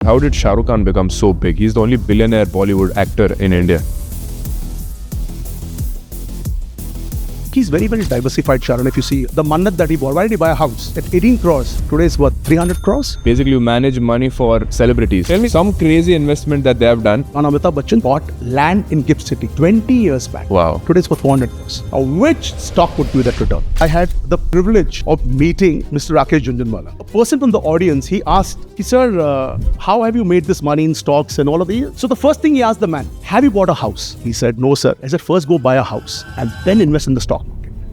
How did Shah Rukh Khan become so big? He's the only billionaire Bollywood actor in India. He's very, very diversified, Sharan. If you see the mannat that he bought, why did he buy a house? At 18 crores. Today is what, 300 crores? Basically, you manage money for celebrities. Tell me some crazy investment that they have done. Amitabh Bachchan bought land in Gift City 20 years back. Wow. Today it's worth 400 crores. Now, which stock would give that return? I had the privilege of meeting Mr. Rakesh Jhunjhunwala. A person from the audience, he asked, Sir, how have you made this money in stocks and all of these? So the first thing he asked the man, have you bought a house? He said, no, sir. I said, first go buy a house and then invest in the stock.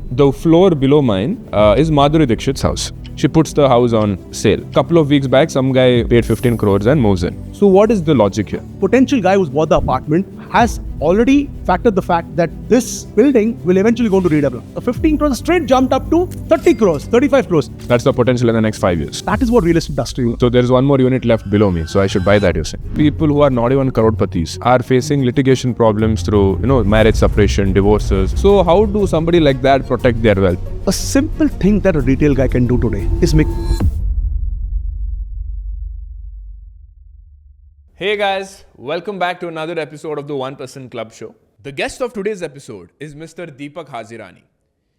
The floor below mine is Madhuri Dixit's house. She puts the house on sale. Couple of weeks back, some guy paid 15 crores and moves in. So what is the logic here? Potential guy who's bought the apartment has already factored the fact that this building will eventually go to redevelopment. The 15 crores straight jumped up to 30 crores, 35 crores. That's the potential in the next 5 years. That is what real estate does to you. So there's one more unit left below me, so I should buy that, you're saying. People who are not even crorepati's are facing litigation problems through, marriage separation, divorces. So how do somebody like that protect their wealth? A simple thing that a retail guy can do today is make... Hey guys, welcome back to another episode of the 1% Club Show. The guest of today's episode is Mr. Deepak Hiro.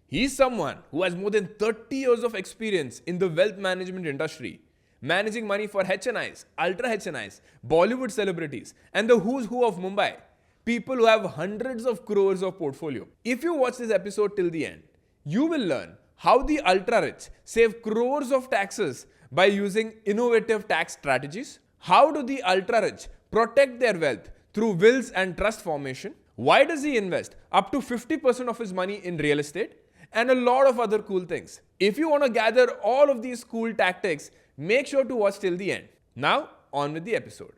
He's someone who has more than 30 years of experience in the wealth management industry, managing money for HNIs, ultra HNIs, Bollywood celebrities, and the who's who of Mumbai. People who have hundreds of crores of portfolio. If you watch this episode till the end, you will learn how the ultra rich save crores of taxes by using innovative tax strategies. How do the ultra rich protect their wealth through wills and trust formation? Why does he invest up to 50% of his money in real estate? And a lot of other cool things. If you want to gather all of these cool tactics, make sure to watch till the end. Now, on with the episode.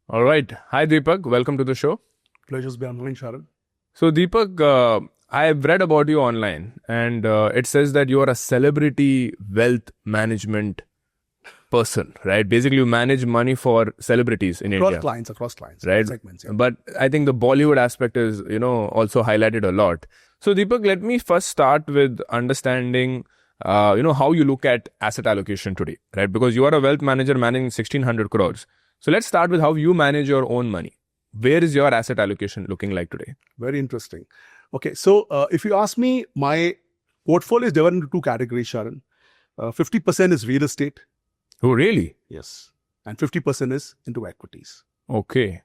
All right. Hi, Deepak. Welcome to the show. Pleasure's be online, Sharan. So, Deepak, I've read about you online and it says that you are a celebrity wealth management person, right? Basically, you manage money for celebrities in India. Across clients, right? Segments, yeah. But I think the Bollywood aspect is, also highlighted a lot. So, Deepak, let me first start with understanding, how you look at asset allocation today, right? Because you are a wealth manager managing 1,600 crores. So, let's start with how you manage your own money. Where is your asset allocation looking like today? Very interesting. Okay, so if you ask me, my portfolio is divided into two categories, Sharan. 50% is real estate. Oh, really? Yes. And 50% is into equities. Okay.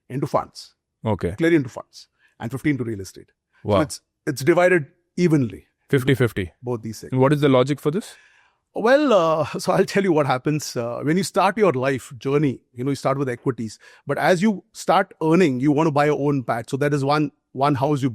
Into funds. Okay. Clearly into funds. And 15 to real estate. Wow. So it's divided evenly. 50-50. Both these things. And what is the logic for this? Well, so I'll tell you what happens when you start your life journey. You start with equities. But as you start earning, you want to buy your own pad. So that is one house you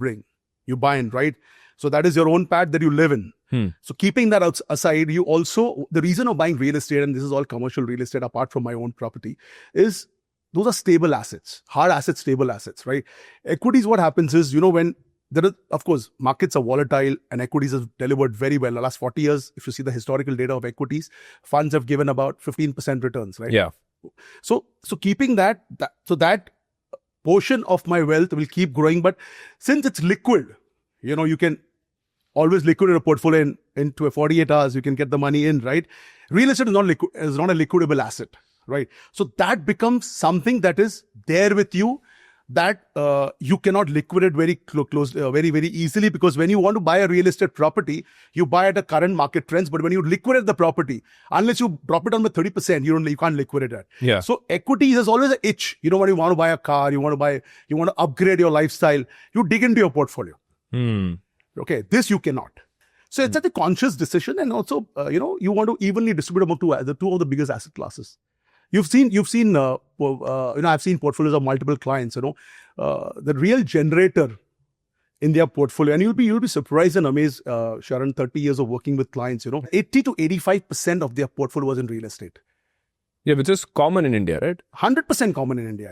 buy in, right? So that is your own pad that you live in. So keeping that aside, you also, the reason of buying real estate, and this is all commercial real estate apart from my own property, is those are stable assets, hard assets, stable assets, right? Equities, what happens is, when there are, of course, markets are volatile and equities have delivered very well. The last 40 years, if you see the historical data of equities, funds have given about 15% returns, right? Yeah. So keeping that portion of my wealth will keep growing. But since it's liquid, you can always liquidate a portfolio into 48 hours, you can get the money in, right? Real estate is not a liquidable asset, right? So that becomes something that is there with you that you cannot liquidate very very easily, because when you want to buy a real estate property, you buy at the current market trends. But when you liquidate the property, unless you drop it down by 30%, you can't liquidate it. Yeah. So equities is always an itch. When you want to buy a car, you want to upgrade your lifestyle, you dig into your portfolio. Okay, this you cannot. So it's such a conscious decision, and also, you want to evenly distribute among the two of the biggest asset classes. I've seen portfolios of multiple clients. The real generator in their portfolio, and you'll be surprised and amazed, Sharan, 30 years of working with clients. 80 to 85% of their portfolio was in real estate. Yeah, which is common in India, right? 100% common in India.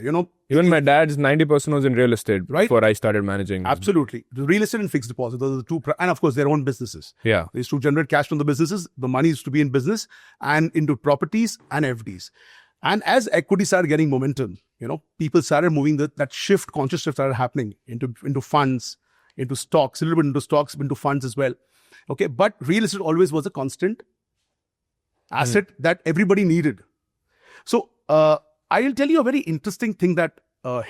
Even my dad's 90% was in real estate, right? Before I started managing. Absolutely. The real estate and fixed deposit, those are the two, and of course their own businesses. Yeah. They used to generate cash from the businesses. The money used to be in business and into properties and FDs. And as equity started getting momentum, people started moving conscious shift started happening into funds, into stocks, a little bit into stocks, into funds as well. Okay. But real estate always was a constant asset that everybody needed. So I'll tell you a very interesting thing that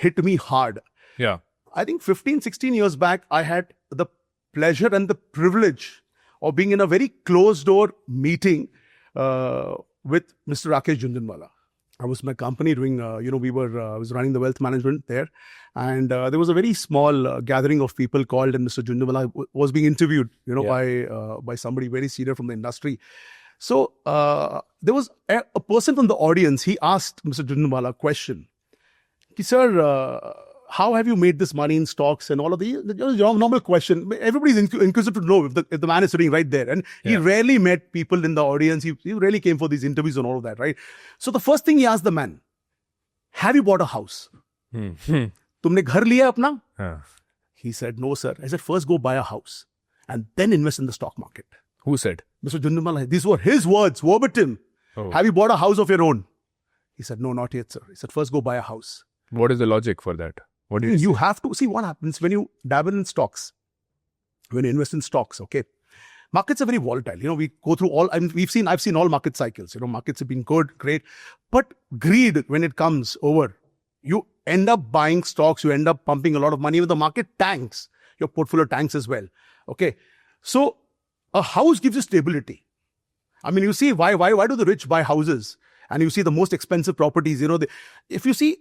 hit me hard. Yeah. I think 15, 16 years back, I had the pleasure and the privilege of being in a very closed door meeting with Mr. Rakesh Jhunjhunwala. I was in my company doing, I was running the wealth management there. And there was a very small gathering of people called, and Mr. Jhunjhunwala was being interviewed, by somebody very senior from the industry. So there was a person from the audience. He asked Mr. Jhunjhunwala a question. Sir, how have you made this money in stocks and all of these? Normal question. Everybody's inquisitive to know if the man is sitting right there. And he rarely met people in the audience. He rarely came for these interviews and all of that, right? So the first thing he asked the man, have you bought a house? Tumne ghar liya apna? He said, no, sir. I said, first go buy a house and then invest in the stock market. Who said? Mr. Jhunjhunwala. These were his words, verbatim. Oh. Have you bought a house of your own? He said, no, not yet, sir. He said, first go buy a house. What is the logic for that? What do you have to see what happens when you dabble in stocks, when you invest in stocks. Okay, markets are very volatile. We go through all. I've seen all market cycles. Markets have been good, great, but greed, when it comes over, you end up buying stocks. You end up pumping a lot of money. When the market tanks, your portfolio tanks as well. Okay, so a house gives you stability. I mean, you see why do the rich buy houses? And you see the most expensive properties. If you see,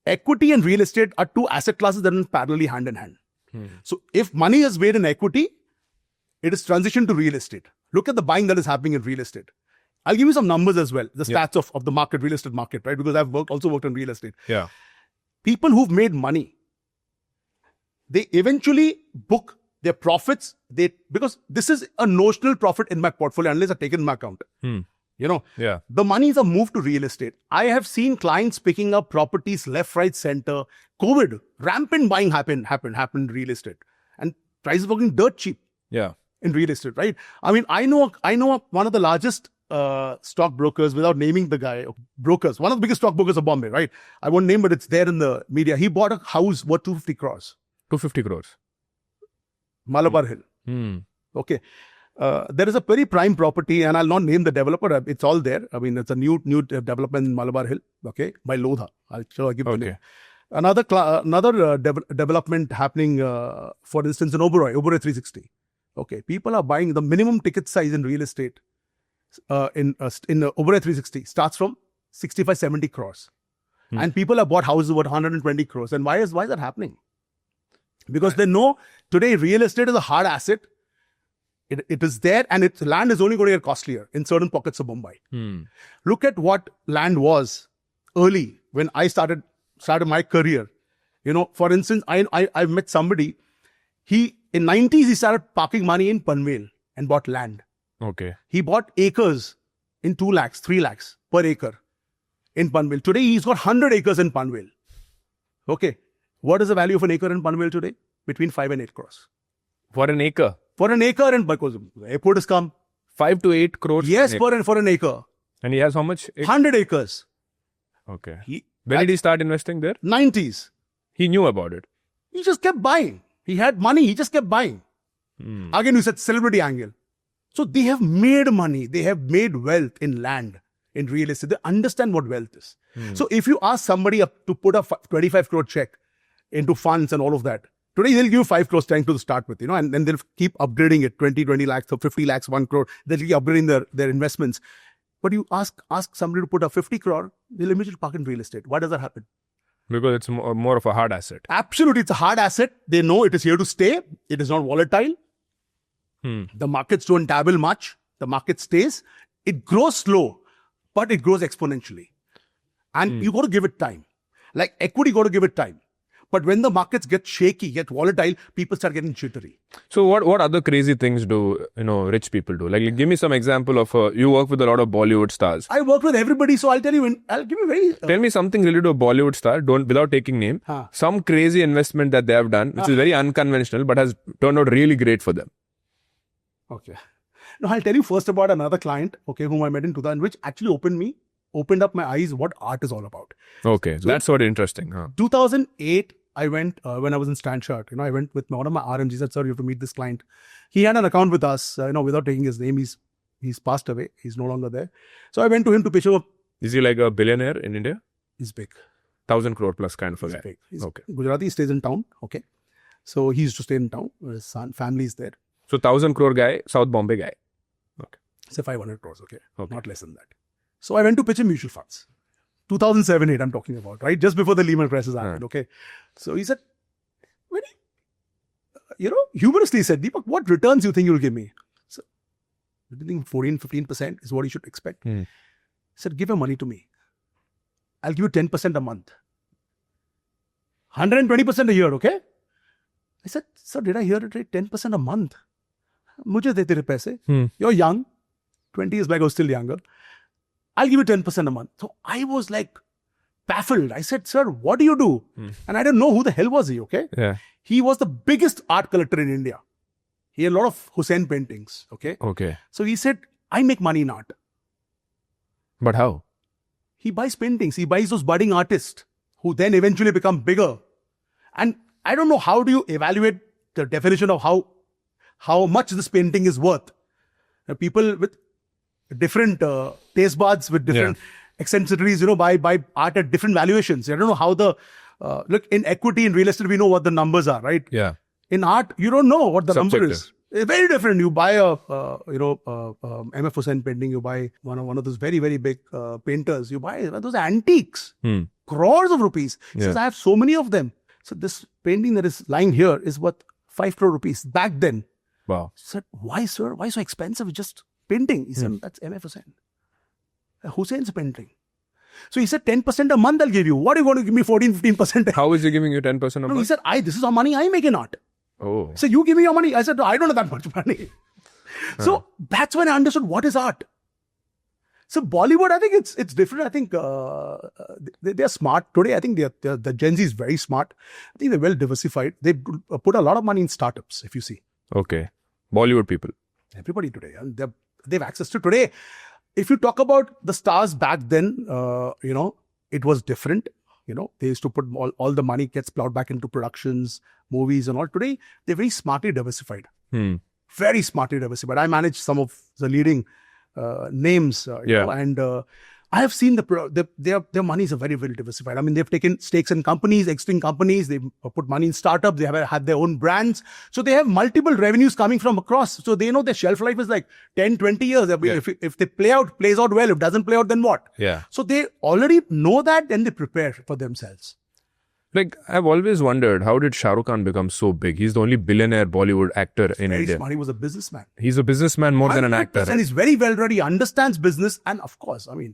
equity and real estate are two asset classes that are parallelly hand in hand. So if money is made in equity, it is transitioned to real estate. Look at the buying that is happening in real estate. I'll give you some numbers as well, the stats of the market, real estate market, right? Because I've also worked in real estate. Yeah. People who've made money, they eventually book their profits. Because this is a notional profit in my portfolio unless I take it in my account. The monies are moved to real estate. I have seen clients picking up properties left, right, center. COVID, rampant buying happened in real estate. And prices were getting dirt cheap in real estate, right? I mean, I know one of the largest stockbrokers, without naming the guy, brokers, one of the biggest stockbrokers of Bombay, right? I won't name, but it's there in the media. He bought a house worth 250 crores. 250 crores. Malabar Hill. Okay. There is a very prime property, and I'll not name the developer. It's all there. I mean, it's a new development in Malabar Hill, okay, by Lodha. I'll give the name. Another development happening, for instance, in Oberoi 360. Okay, people are buying the minimum ticket size in real estate in Oberoi 360 starts from 65-70 crores, and people have bought houses worth 120 crores. And why is that happening? Because they know today real estate is a hard asset. It is there, and its land is only going to get costlier in certain pockets of Mumbai. Look at what land was early when I started my career. For instance, I've met somebody. In 90s he started parking money in Panvel and bought land. Okay. He bought acres in 2 lakhs, 3 lakhs per acre in Panvel. Today he's got 100 acres in Panvel. Okay. What is the value of an acre in Panvel today? Between 5 and 8 crores. For an acre? For an acre, and because the airport has come. 5 to 8 crores? Yes, for an acre. And he has how much? 100 acres. Okay. When did he start investing there? 90s. He knew about it. He just kept buying. He had money. He just kept buying. Again, you said celebrity angle. So they have made money. They have made wealth in land, in real estate. They understand what wealth is. So if you ask somebody to put a 25 crore check into funds and all of that, today they'll give you 5 crores trying to start with, and then they'll keep upgrading it, 20 lakhs or 50 lakhs, 1 crore. They'll keep upgrading their investments. But you ask somebody to put a 50 crore, they'll immediately park in real estate. Why does that happen? Because it's more of a hard asset. Absolutely. It's a hard asset. They know it is here to stay. It is not volatile. The markets don't dabble much. The market stays. It grows slow, but it grows exponentially. And you got to give it time. Like equity, got to give it time. But when the markets get shaky, get volatile, people start getting jittery. So what other crazy things do, rich people do? Like give me some example of, you work with a lot of Bollywood stars. I work with everybody. So I'll tell you, I'll give you very... Tell me something related to a Bollywood star, without taking name. Some crazy investment that they have done, which is very unconventional, but has turned out really great for them. Okay. Now I'll tell you first about another client, okay, whom I met in 2000, which actually opened up my eyes what art is all about. Okay. So that's sort of interesting. 2008, I went, when I was in Stanchart, I went with one of my RMs. He said, sir, you have to meet this client. He had an account with us, without taking his name. He's passed away. He's no longer there. So I went to him to pitch over. Is he like a billionaire in India? He's big. 1,000 crore plus kind of a He's guy. big. He's Okay. Gujarati, stays in town. Okay. So he used to stay in town. His son, family is there. So 1,000 crore guy, South Bombay guy. Say 500 crores. Okay. Okay. Not less than that. So I went to pitch in mutual funds. 2007-8 I'm talking about, right? Just before the Lehman crisis happened. Okay. So he said, humorously he said, Deepak, what returns you think you'll give me? So I think 14-15% is what you should expect. He said, give your money to me. I'll give you 10% a month. 120% a year, okay? I said, sir, did I hear it right? 10% a month. Mujhe de tere paise. You're young. 20 years back, I was still younger. I'll give you 10% a month. So I was like baffled. I said, sir, what do you do? And I didn't know who the hell was he, okay? Yeah. He was the biggest art collector in India. He had a lot of Hussain paintings, okay? Okay. So he said, I make money in art. But how? He buys paintings. He buys those budding artists who then eventually become bigger. And I don't know, how do you evaluate the definition of how much this painting is worth? People with different taste buds, with different eccentricities, buy art at different valuations. I don't know how look, in equity, in real estate, we know what the numbers are, right? Yeah. In art, you don't know what the number is. Subjective. It's very different. You buy a MF Hussain painting. You buy one of those very, very big painters. You buy those antiques, crores of rupees. He says, I have so many of them. So this painting that is lying here is worth 5 crore rupees back then. Wow. I said, why, sir? Why so expensive? It's just painting. He said, that's MF Hussain. Hussein's painting. So he said, 10% a month I'll give you. What are you going to give me 14-15%? How is he giving you 10% a No, he month? said, this is how money I make in art. Oh. So you give me your money. I said, no, I don't have that much money. So that's when I understood what is art. So Bollywood, I think it's different. I think they are smart today. I think the Gen Z is very smart. I think they're well diversified. They put a lot of money in startups. If you see, Okay. Bollywood people. everybody today, and they have access to today. If you talk about the stars back then, it was different. They used to put all the money gets plowed back into productions, movies and all. Today, they're very smartly diversified. Very smartly diversified. I manage some of the leading names, and I have seen their monies are very, very diversified. I mean, they've taken stakes in companies, exiting companies. They've put money in startups. They have had their own brands. So they have multiple revenues coming from across. So they know their shelf life is like 10, 20 years. If they plays out well. If it doesn't play out, then what? Yeah. So they already know that and they prepare for themselves. Like, I've always wondered, how did Shah Rukh Khan become so big? He's the only billionaire Bollywood actor in Very India. smart. He was a businessman. He's a businessman more than an actor. And he's very well read. He understands business. And of course, I mean,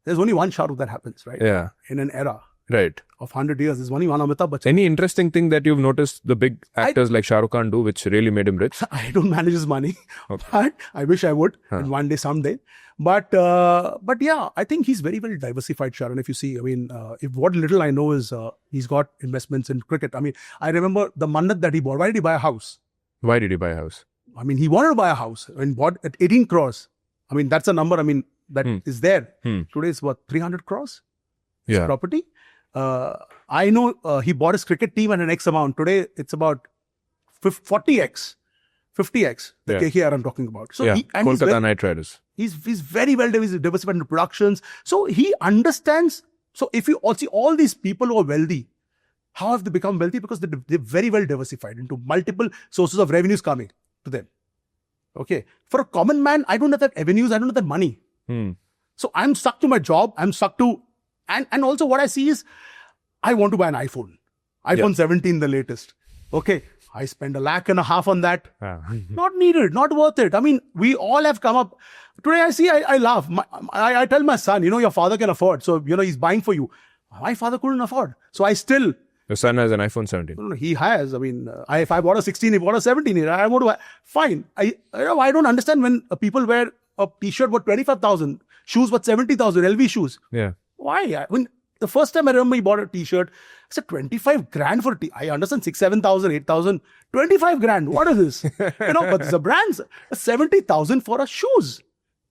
there's only one Shah Rukh that happens, right? Yeah. In an era Right. of 100 years. There's only one Amitabh Bachchan. Any interesting thing that you've noticed the big actors like Shah Rukh Khan do, which really made him rich? I don't manage his money, but I wish I would in one day, someday. But yeah, I think he's very, very diversified, Sharan. If you see, I mean, if what little I know is he's got investments in cricket. I mean, I remember the Mannat that he bought. Why did he buy a house? Why did he buy a house? I mean, he wanted to buy a house and bought at 18 crores. I mean, that's a number, I mean, that is there. Today is what, 300 crores? His Yeah. property. I know he bought his cricket team at an X amount. Today, it's about 40x, 50x, the Yeah. KKR I'm talking about. So Yeah. he's Kolkata Knight Riders. He's very well diversified into productions. So he understands. So if you all see all these people who are wealthy, how have they become wealthy? Because they're very well diversified into multiple sources of revenues coming to them. Okay. For a common man, I don't have that avenues. I don't have that money. So I'm stuck to my job. I'm stuck to, and also what I see is, I want to buy an iPhone 17, the latest. Okay. I spend $1.5 lakh on that. Not needed, not worth it. I mean, we all have come up. Today I see, I laugh. I tell my son, your father can afford. So, he's buying for you. My father couldn't afford. So I still. Your son has an iPhone 17. No, he has. I mean, if I bought a 16, he bought a 17. I want to, fine. I don't understand when people wear a t-shirt worth 25,000, shoes worth 70,000, LV shoes. Yeah. Why? I mean, the first time I remember he bought a t-shirt, I said 25 grand for a I understand 6,000, 7,000, 8,000, 25 grand. What is this? But the brands, 70,000 for a shoes.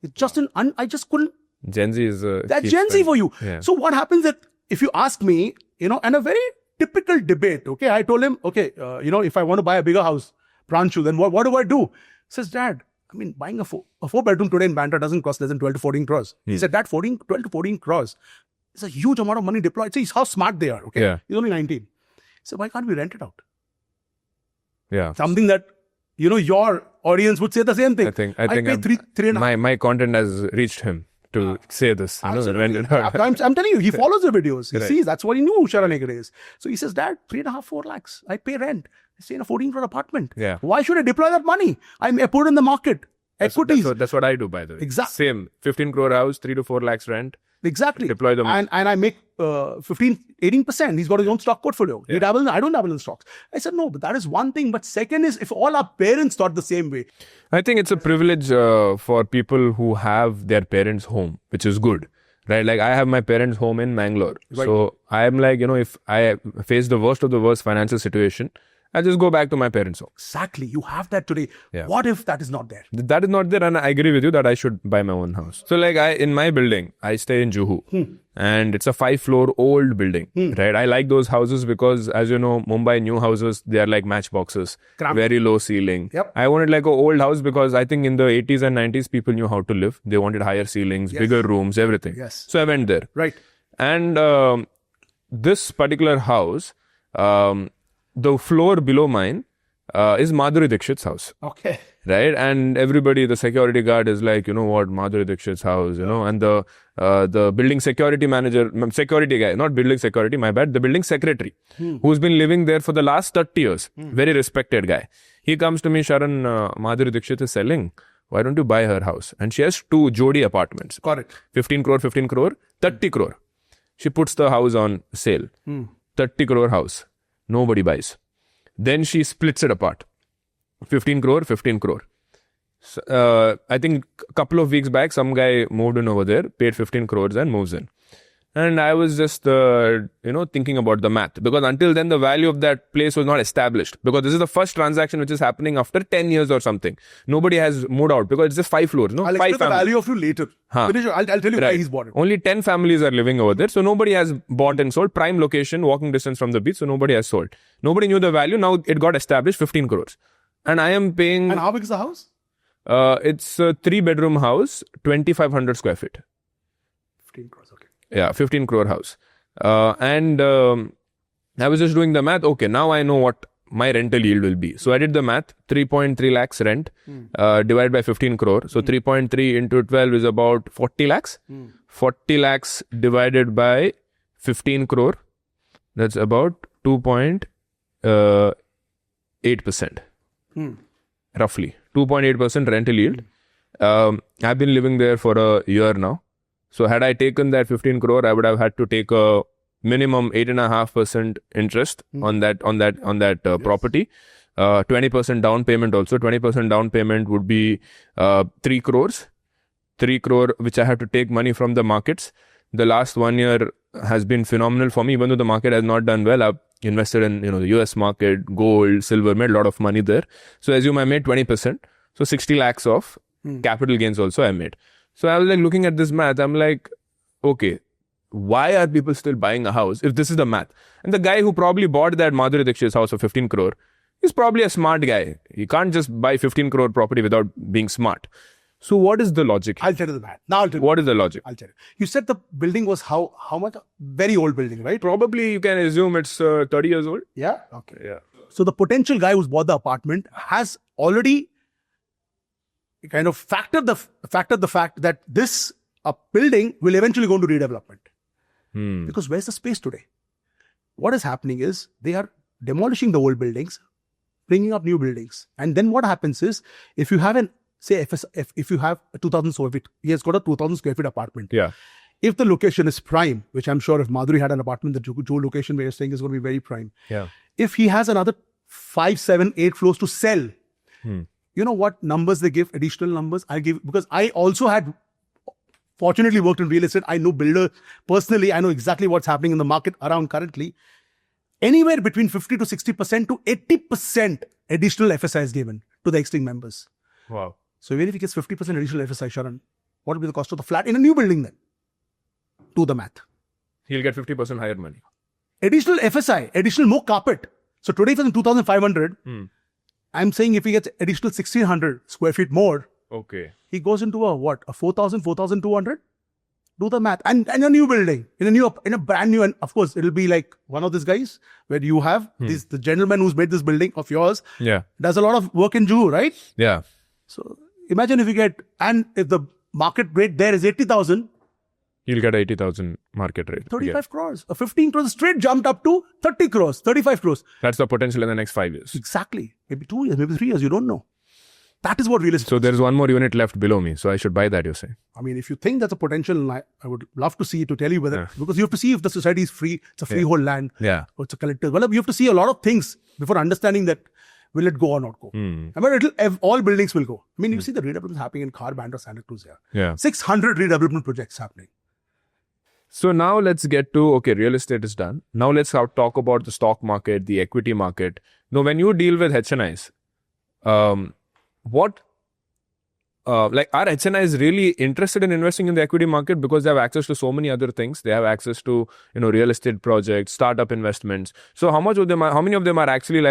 It's just I just couldn't. Gen Z is That's Gen Z for you. Yeah. So what happens that if you ask me, and a very typical debate, okay, I told him, okay, if I want to buy a bigger house, Pranshu, then what do I do? He says, Dad, I mean, buying a four bedroom today in Bandra doesn't cost less than 12 to 14 crores. He said, Dad, 12 to 14 crores. It's a huge amount of money deployed. See how smart they are. Okay, Yeah. he's only 19. So why can't we rent it out? Yeah. Something that your audience would say the same thing. I think pay three and a half. my content has reached him to say this. Absolutely. I'm telling you, he follows the videos. He Right. sees, that's what he knew who Sharan is. So he says, Dad, 3.5, 4 lakhs. I pay rent. I stay in a 14-floor apartment. Yeah. Why should I deploy that money? I put it in the market. Equities. That's what I do, by the way. Exactly. Same. 15 crore house, 3 to 4 lakhs rent. Exactly. Deploy them. And I make 18%. He's got his own stock portfolio. I don't dabble in stocks. I said, no, but that is one thing. But second is, if all our parents thought the same way. I think it's a privilege for people who have their parents home, which is good. Right? Like I have my parents home in Mangalore. Right. So I am like, if I face the worst of the worst financial situation, I just go back to my parents' home. Exactly. You have that today. Yeah. What if that is not there? That is not there, and I agree with you that I should buy my own house. So like in my building, I stay in Juhu, and it's a 5-floor old building, right? I like those houses because, as you know, Mumbai new houses, they are like matchboxes, Cramped. very low ceiling. Yep. I wanted like an old house because I think in the 80s and 90s, people knew how to live. They wanted higher ceilings, bigger rooms, everything. Yes. So I went there. Right. And this particular house, the floor below mine is Madhuri Dixit's house. Okay. Right? And everybody, the security guard is like, what, Madhuri Dixit's house, and the building security manager, security guy, not building security, my bad, the building secretary, who's been living there for the last 30 years, very respected guy. He comes to me, Sharan, Madhuri Dixit is selling. Why don't you buy her house? And she has 2 Jodi apartments. Correct. 15 crore, 30 crore. She puts the house on sale. 30 crore house. Nobody buys. Then she splits it apart. 15 crore. So, I think a couple of weeks back, some guy moved in over there, paid 15 crores and moves in. And I was just, thinking about the math. Because until then, the value of that place was not established. Because this is the first transaction which is happening after 10 years or something. Nobody has moved out because it's just 5 floors. No, I'll 5 explain the value of you later. Finish, I'll tell you why he's bought it. Only 10 families are living over there. So nobody has bought and sold. Prime location, walking distance from the beach. So nobody has sold. Nobody knew the value. Now it got established, 15 crores. And I am paying... And how big is the house? It's a 3-bedroom house, 2,500 square feet. 15 crores, okay. Yeah, 15 crore house. And I was just doing the math. Okay, now I know what my rental yield will be. So I did the math. 3.3 lakhs rent divided by 15 crore. So 3.3 into 12 is about 40 lakhs. 40 lakhs divided by 15 crore. That's about 2.8%. Roughly. 2.8% rental yield. I've been living there for a year now. So had I taken that 15 crore, I would have had to take a minimum 8.5% interest on that property. 20% down payment also. 20% down payment would be 3 crores. 3 crore, which I have to take money from the markets. The last 1 year has been phenomenal for me, even though the market has not done well. I've invested in the US market, gold, silver, made a lot of money there. So assume I made 20%. So 60 lakhs of capital gains also I made. So I was like looking at this math. I'm like, okay, why are people still buying a house if this is the math? And the guy who probably bought that Madhuri Dixit's house for 15 crore is probably a smart guy. He can't just buy 15 crore property without being smart. So what is the logic? I'll tell you the math. Now I'll tell you. What is the logic? I'll tell you. You said the building was how much? Very old building, right? Probably you can assume it's 30 years old. Yeah. Okay. Yeah. So the potential guy who's bought the apartment has already kind of factored the fact that this building will eventually go into redevelopment. Because where's the space today? What is happening is they are demolishing the old buildings, bringing up new buildings. And then what happens is, if you have if you have a 2,000 square feet, he has got a 2,000 square feet apartment. Yeah. If the location is prime, which I'm sure if Madhuri had an apartment, the Juhu location where you're staying is going to be very prime. Yeah. If he has another 5, 7, 8 floors to sell, you know what numbers they give, additional numbers I give, because I also had fortunately worked in real estate. I know builder personally. I know exactly what's happening in the market around currently. Anywhere between 50 to 60% to 80% additional FSI is given to the existing members. Wow. So even if he gets 50% additional FSI, Sharan, what will be the cost of the flat in a new building then? Do the math. He'll get 50% higher money. Additional FSI, additional more carpet. So today if it's in 2,500, I'm saying if he gets additional 1,600 square feet more, Okay. he goes into a 4,000, 4,200? Do the math. And a new building, in a brand new, and of course, it'll be like one of these guys where you have the gentleman who's made this building of yours. Yeah. Does a lot of work in Juhu, right? Yeah. So imagine if if the market rate there is 80,000, You'll get 80,000 market rate. 35 crores. 15 crores straight jumped up to 30 crores, 35 crores. That's the potential in the next 5 years. Exactly. Maybe 2 years, maybe 3 years, you don't know. That is what real estate So there's one more unit left below me. So I should buy that, you're saying? I mean, if you think that's a potential, I would love to see to tell you whether, because you have to see if the society is free, it's a freehold land, Yeah. or it's a collective. Well, you have to see a lot of things before understanding that will it go or not go. I mean, all buildings will go. I mean, you see the redevelopment happening in Carband or Santa Cruz here. Yeah. 600 redevelopment projects happening. So now let's get to, okay, real estate is done. Now let's talk about the stock market, the equity market. Now, when you deal with HNIs, are HNIs really interested in investing in the equity market because they have access to so many other things? They have access to, real estate projects, startup investments. So how many of them are actually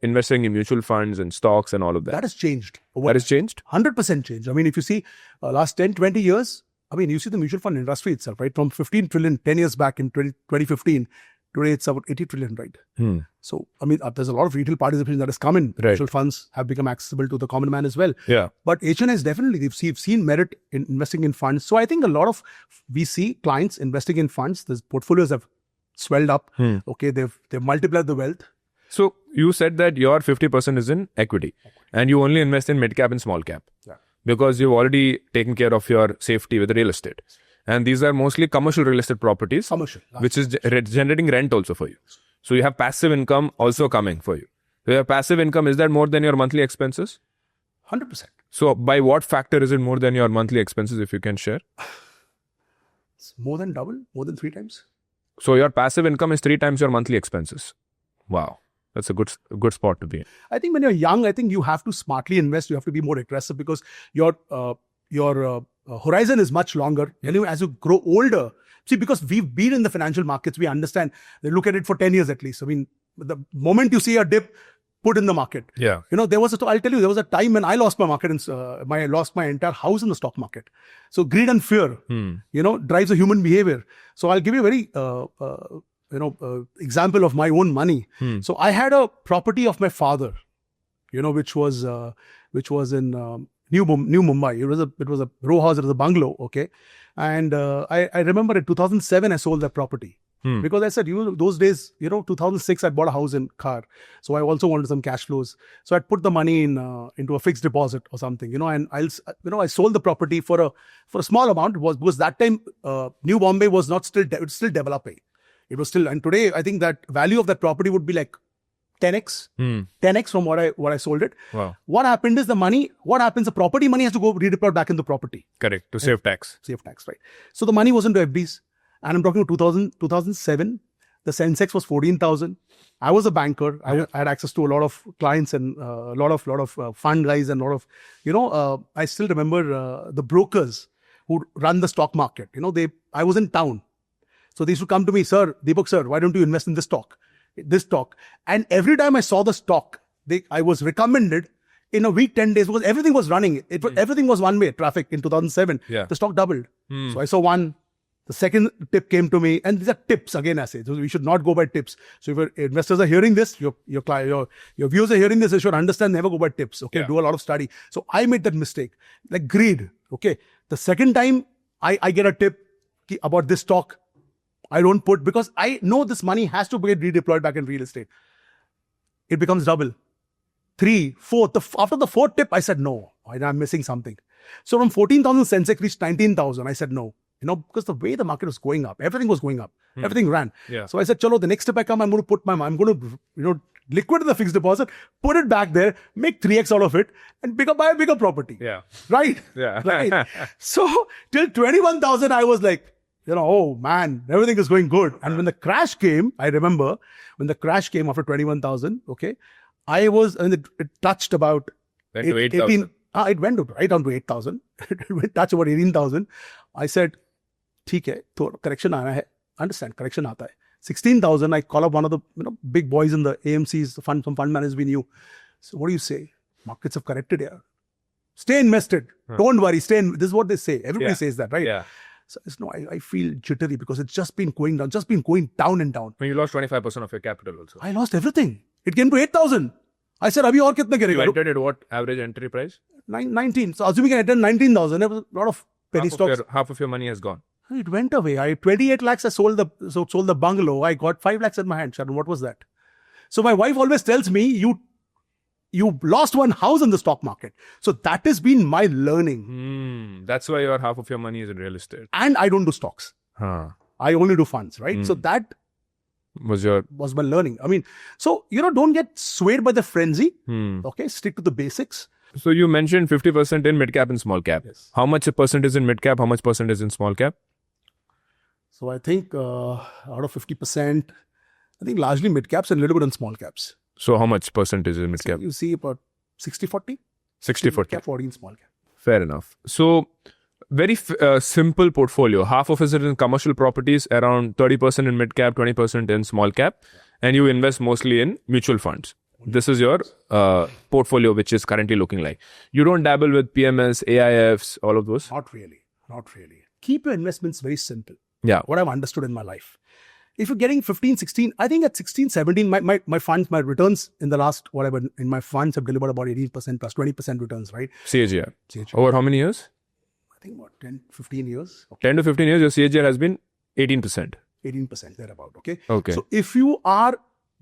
investing in mutual funds and stocks and all of that? That has changed. That has changed? 100% changed. I mean, if you see last 10, 20 years, I mean, you see the mutual fund industry itself, right? From 15 trillion 10 years back in 2015, today it's about 80 trillion, right? So, I mean, there's a lot of retail participation that has come in. Right. Mutual funds have become accessible to the common man as well. Yeah. But HNIs definitely, they've seen merit in investing in funds. So I think a lot of VC clients investing in funds, the portfolios have swelled up. Okay, they've multiplied the wealth. So you said that your 50% is in equity and you only invest in mid cap and small cap. Yeah. Because you've already taken care of your safety with real estate. And these are mostly commercial real estate properties, which is generating rent also for you. So you have passive income also coming for you. So your passive income, is that more than your monthly expenses? 100%. So by what factor is it more than your monthly expenses, if you can share? It's more than double, more than 3 times. So your passive income is 3 times your monthly expenses. Wow. That's a good spot to be in. I think when you're young, I think you have to smartly invest. You have to be more aggressive because your horizon is much longer. Anyway, as you grow older, see, because we've been in the financial markets, we understand. They look at it for 10 years at least. I mean, the moment you see a dip, put in the market. Yeah. I'll tell you, there was a time when I lost my market and I lost my entire house in the stock market. So greed and fear, drives the human behavior. So I'll give you a very example of my own money. So I had a property of my father, which was in New Mumbai. It was a row house. It was a bungalow. Okay, and I remember in 2007 I sold that property because I said, those days, 2006 I bought a house and car, so I also wanted some cash flows. So I put the money into a fixed deposit or something, and I sold the property for a small amount. Because that time New Bombay was not still still developing. It was still, and today I think that value of that property would be like 10x, 10x from what I sold it. Wow. What happened is the property money has to go redeployed back in the property. Correct, to save tax. Save tax, right. So the money was into FDs. And I'm talking 2007, the Sensex was 14,000. I was a banker. I had access to a lot of clients and a lot of fund guys and a lot of, I still remember the brokers who run the stock market. I was in town. So they used to come to me, sir, Deepak sir, why don't you invest in this stock? And every time I saw the stock, I was recommended in a week, 10 days, because everything was running. Everything was one-way traffic in 2007. Yeah. The stock doubled. So I saw one. The second tip came to me, and these are tips again, I say. So we should not go by tips. So if your investors are hearing this, your viewers are hearing this, you should understand, never go by tips. Okay, do a lot of study. So I made that mistake, like greed. Okay, the second time I get a tip about this stock, I don't put, because I know this money has to get redeployed back in real estate. It becomes double. 3, 4. After the 4th tip, I said no. I'm missing something. So from 14,000, Sensex reached 19,000. I said no. Because the way the market was going up, everything was going up. Everything ran. Yeah. So I said, chalo, the next step I come, I'm going to liquidate the fixed deposit, put it back there, make 3x out of it, and buy a bigger property. Yeah. Right? Yeah. Right. So till 21,000, I was like, oh man, everything is going good. And when the crash came, I remember when the crash came after 21,000, okay, it touched about 18,000. It went right down to 8,000. It touched about 18,000. I said, ठीक है, तो correction आना है. Understand, correction आता है. 16,000, I call up one of the big boys in the AMCs, some fund managers we knew. So what do you say? Markets have corrected here. Stay invested. Don't worry. This is what they say. Everybody says that, right? Yeah. So it's no, I feel jittery because it's just been going down and down. When you lost 25% of your capital also. I lost everything. It came to 8,000. I said, abhi aur kitna You girega? entered at what average entry price? 19. So assuming I entered 19,000, there was a lot of penny stocks. Half of your money has gone. It went away. 28 lakhs I sold the bungalow. I got 5 lakhs in my hand. Sharan, what was that? So my wife always tells me, you lost one house in the stock market. So that has been my learning. That's why half of your money is in real estate. And I don't do stocks. Huh. I only do funds, right? So that was my learning. I mean, so, don't get swayed by the frenzy. Okay, stick to the basics. So you mentioned 50% in mid-cap and small-cap. Yes. How much percent is in mid-cap? How much percent is in small-cap? So I think out of 50%, I think largely mid-caps and a little bit on small caps. So how much percent is in mid-cap? You see about 60-40? 60-40. Mid-cap, 40 in small cap. Fair enough. So very simple portfolio. Half of it is in commercial properties, around 30% in mid-cap, 20% in small-cap. And you invest mostly in mutual funds. This is your portfolio, which is currently looking like. You don't dabble with PMS, AIFs, all of those? Not really. Keep your investments very simple. Yeah. What I've understood in my life. If you're getting 15, 16, I think at 16, 17, my funds, my returns in the last, in my funds have delivered about 18% plus 20% returns, right? CAGR. Over how many years? I think about 10, 15 years. Okay. 10 to 15 years, your CAGR has been 18%. 18%, thereabout, okay? Okay. So if you are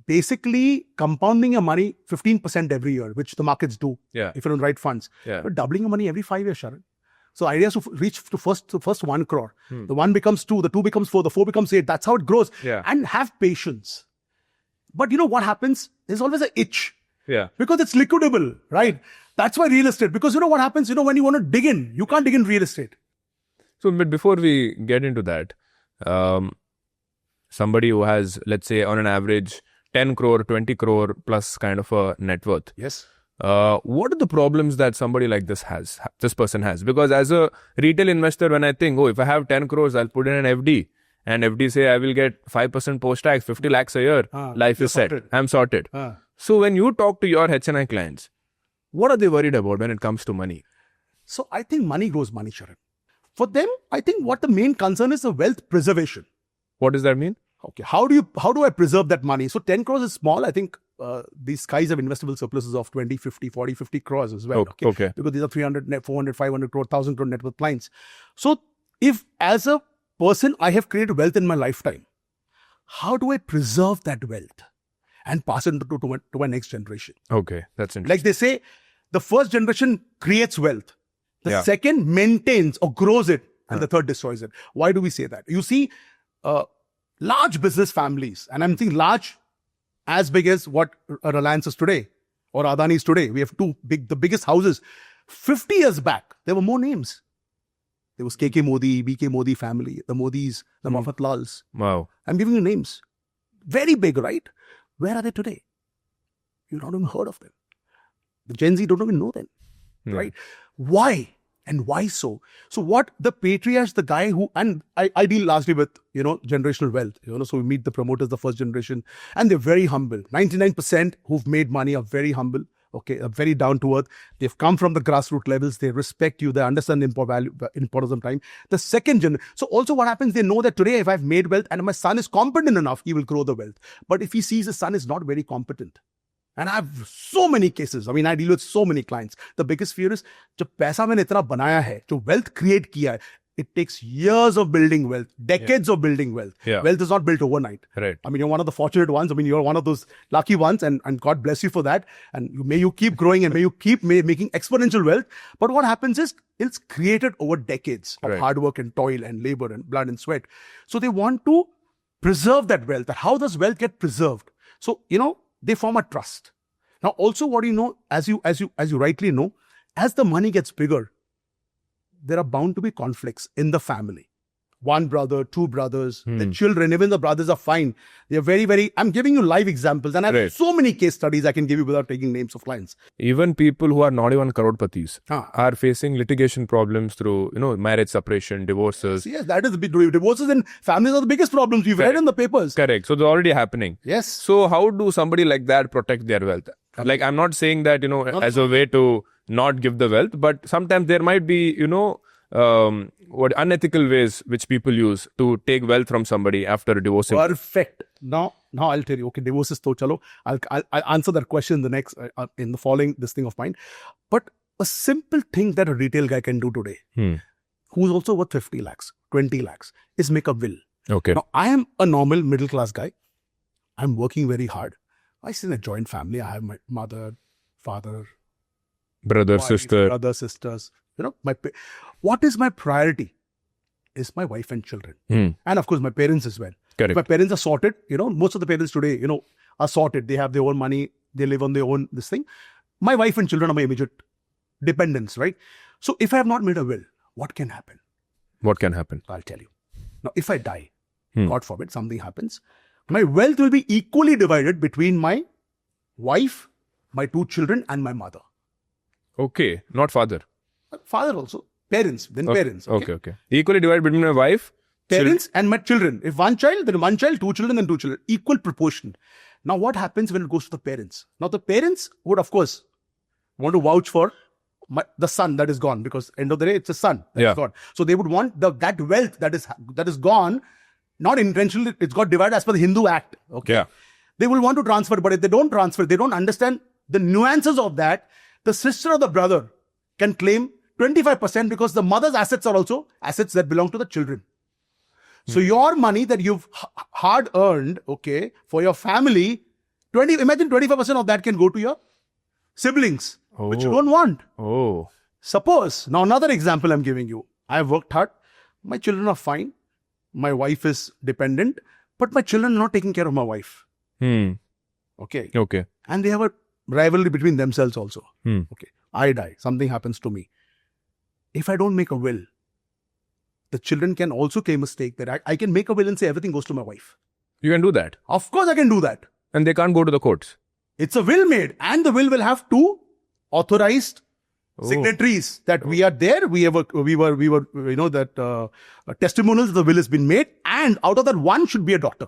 basically compounding your money 15% every year, which the markets do, if you're in the right funds, you're doubling your money every 5 years, Sharan. So idea is to reach to first 1 crore. The 1 becomes 2, the 2 becomes 4, the 4 becomes 8. That's how it grows. And have patience. But you know what happens? There's always an itch. Because it's liquidable, right? That's why real estate. Because you know what happens? When you want to dig in, you can't dig in real estate. So, but before we get into that, somebody who has, let's say, on an average, 10 crore, 20 crore plus kind of a net worth. Yes. What are the problems that somebody like this person has? Because as a retail investor, when I think, if I have 10 crores, I'll put in an FD. And FD say I will get 5% post-tax, 50 lakhs a year. Life is set. I'm sorted. So when you talk to your HNI clients, what are they worried about when it comes to money? So I think money grows money, Sharan. For them, I think what the main concern is the wealth preservation. What does that mean? Okay, how do I preserve that money? So 10 crores is small. I think these guys have investable surpluses of 20, 50, 40, 50 crores as well. Okay. Because these are 300, 400, 500 crore, 1,000 crore net worth clients. So if as a person I have created wealth in my lifetime, how do I preserve that wealth and pass it to my next generation? Okay, that's interesting. Like they say, the first generation creates wealth. The second maintains or grows it. And the third destroys it. Why do we say that? You see, large business families, and I'm thinking large as big as what Reliance is today or Adani is today. We have the biggest houses. 50 years back, there were more names. There was KK Modi, BK Modi family, the Modis, the Mafatlals. Wow. I'm giving you names. Very big, right? Where are they today? You've not even heard of them. The Gen Z don't even know them, right? Why? And why so? So what the patriarchs, the guy who, and I deal largely with, generational wealth, so we meet the promoters, the first generation, and they're very humble. 99% who've made money are very humble, are very down to earth. They've come from the grassroots levels. They respect you. They understand the importance of time. The second generation. So also what happens, they know that today if I've made wealth and my son is competent enough, he will grow the wealth. But if he sees his son is not very competent, and I have so many cases. I mean, I deal with so many clients. The biggest fear is, जो पैसा मैंने इतना बनाया है, जो wealth create किया है, it takes years of building wealth, decades of building wealth. Wealth is not built overnight. Right. I mean, you're one of the fortunate ones. I mean, you're one of those lucky ones, and God bless you for that. And may you keep growing and may you keep making exponential wealth. But what happens is, it's created over decades of hard work and toil and labor and blood and sweat. So they want to preserve that wealth. How does wealth get preserved? So, they form a trust. Now, also what as you rightly know, as the money gets bigger, there are bound to be conflicts in the family. One brother, two brothers, the children, even the brothers are fine. They're very, very, I'm giving you live examples, and I have so many case studies I can give you without taking names of clients. Even people who are not even crorepati's are facing litigation problems through, marriage separation, divorces. Yes, that is the big, divorces in families are the biggest problems we've read in the papers. Correct. So they're already happening. Yes. So how do somebody like that protect their wealth? Like, I'm not saying that, as a way to not give the wealth, but sometimes there might be, what unethical ways which people use to take wealth from somebody after divorcing? Perfect. Now I'll tell you. Okay, divorces to chalo. I'll answer that question in the next in the following this thing of mine. But a simple thing that a retail guy can do today, who's also worth 50 lakhs, 20 lakhs, is make a will. Okay. Now I am a normal middle class guy. I'm working very hard. I sit in a joint family. I have my mother, father, Brother, wife, sister. brother, sisters. What is my priority? Is my wife and children, and of course my parents as well. Correct. My parents are sorted. Most of the parents today, are sorted. They have their own money. They live on their own this thing. My wife and children are my immediate dependents, right? So if I have not made a will, what can happen? What can happen? I'll tell you. Now, if I die, God forbid, something happens, my wealth will be equally divided between my wife, my 2 children, and my mother. Okay, not father. Father also. Parents, then parents. Okay. Equally divided between my wife, Parents and my children. If one child, then one child, 2 children, then 2 children. Equal proportion. Now, what happens when it goes to the parents? Now, the parents would, of course, want to vouch for the son that is gone, because end of the day, it's a son that is gone. So they would want that wealth that is gone, not intentionally, it's got divided as per the Hindu Act. Okay. Yeah. They will want to transfer, but if they don't transfer, they don't understand the nuances of that. The sister or the brother can claim 25% because the mother's assets are also assets that belong to the children. So your money that you've hard earned, okay, for your family, imagine 25% of that can go to your siblings, which you don't want. Oh. Suppose, now another example I'm giving you. I have worked hard. My children are fine. My wife is dependent, but my children are not taking care of my wife. Okay. And they have a rivalry between themselves also. Okay. I die. Something happens to me. If I don't make a will, the children can also claim a stake that I can make a will and say everything goes to my wife. You can do that. Of course I can do that. And they can't go to the courts. It's a will made, and the will have 2 authorized signatories that we are there. We were, that testimonials of the will has been made, and out of that, one should be a doctor.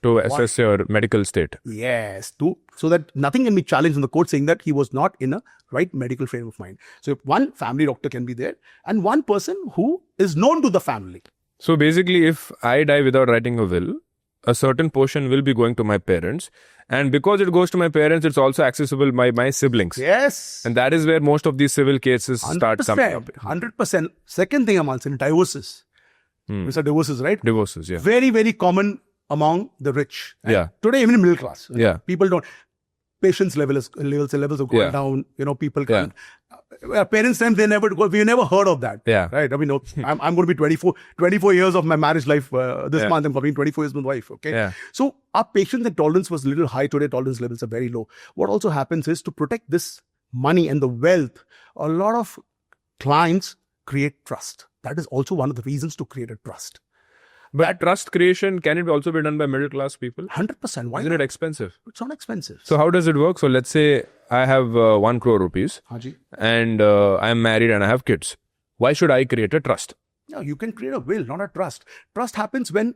To assess your medical state. Yes, so that nothing can be challenged in the court saying that he was not in a right medical frame of mind. So if one family doctor can be there, and one person who is known to the family. So basically, if I die without writing a will, a certain portion will be going to my parents. And because it goes to my parents, it's also accessible by my siblings. Yes. And that is where most of these civil cases start coming up. 100%. Second thing I'm answering, divorces. Mr. Divorces, right? Divorces, yeah. Very, very common among the rich. And today, even in middle class. Yeah. People don't. Patience levels have gone down. People can't. Parents' time, we never heard of that. Yeah. Right? I mean, I'm going to be 24 years of my marriage life this month. I'm coming 24 years with my wife. Okay. Yeah. So our patience and tolerance was a little high. Today, tolerance levels are very low. What also happens is to protect this money and the wealth, a lot of clients create trust. That is also one of the reasons to create a trust. But trust creation, can it also be done by middle class people? 100%. Why Isn't not? it expensive? It's not expensive. So how does it work? So let's say I have 1 crore rupees and I am married and I have kids. Why should I create a trust? No, you can create a will, not a trust. Trust happens when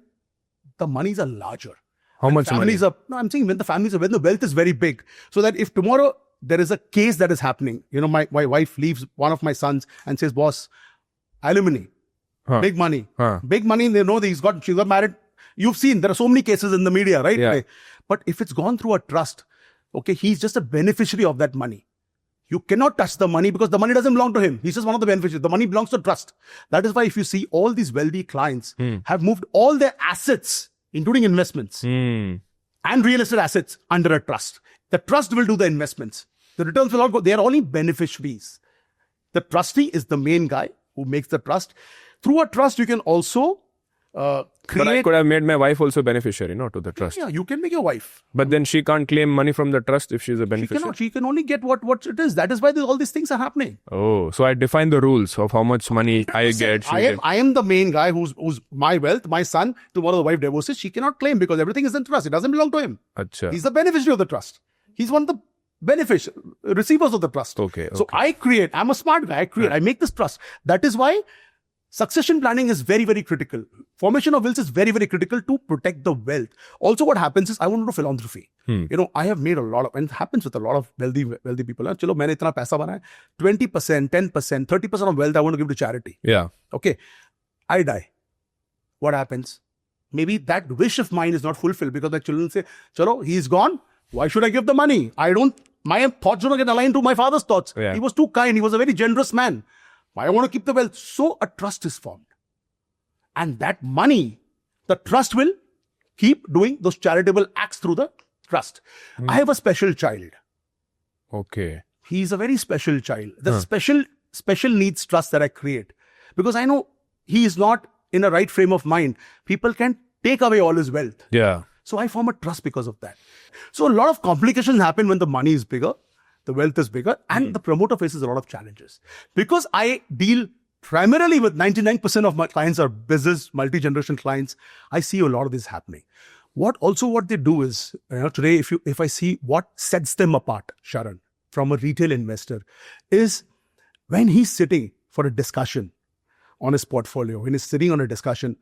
the monies are larger. How much money? I'm saying when the wealth is very big. So that if tomorrow there is a case that is happening, my wife leaves one of my sons and says, boss, alimony. Big money. Big money, they know she got married. You've seen, there are so many cases in the media, right? Yeah. But if it's gone through a trust, okay, he's just a beneficiary of that money. You cannot touch the money because the money doesn't belong to him. He's just one of the beneficiaries. The money belongs to trust. That is why if you see all these wealthy clients have moved all their assets, including investments and real estate assets, under a trust. The trust will do the investments. The returns will all go. They are only beneficiaries. The trustee is the main guy who makes the trust. Through a trust, you can also create... But I could have made my wife also beneficiary, to the trust. Yeah, you can make your wife. But then she can't claim money from the trust if she's a beneficiary. She can only get what it is. That is why all these things are happening. Oh, so I define the rules of how much money I get. I am the main guy who's my wealth, my son, tomorrow the wife divorces, she cannot claim because everything is in trust. It doesn't belong to him. Achha. He's the beneficiary of the trust. He's one of the receivers of the trust. Okay. So I'm a smart guy. I make this trust. That is why Succession planning is very, very critical. Formation of wills is very, very critical to protect the wealth. Also, what happens is, I want to do philanthropy. I have made a lot of, and it happens with a lot of wealthy people. Chalo, maine itna paisa bana hai, 20%, 10%, 30% of wealth I want to give to charity. Yeah. Okay. I die. What happens? Maybe that wish of mine is not fulfilled because the children say, chalo, he's gone. Why should I give the money? My thoughts don't get aligned to my father's thoughts. Yeah. He was too kind. He was a very generous man. I want to keep the wealth. So a trust is formed. And that money, the trust will keep doing those charitable acts through the trust. I have a special child. Okay. He's a very special child. The special needs trust that I create. Because I know he is not in a right frame of mind. People can take away all his wealth. Yeah. So I form a trust because of that. So a lot of complications happen when the money is bigger, the wealth is bigger, and the promoter faces a lot of challenges. Because I deal primarily with 99% of my clients are business, multi-generation clients, I see a lot of this happening. What they do is, today, if I see what sets them apart, Sharan, from a retail investor, is when he's sitting for a discussion on his portfolio, when he's sitting on a discussion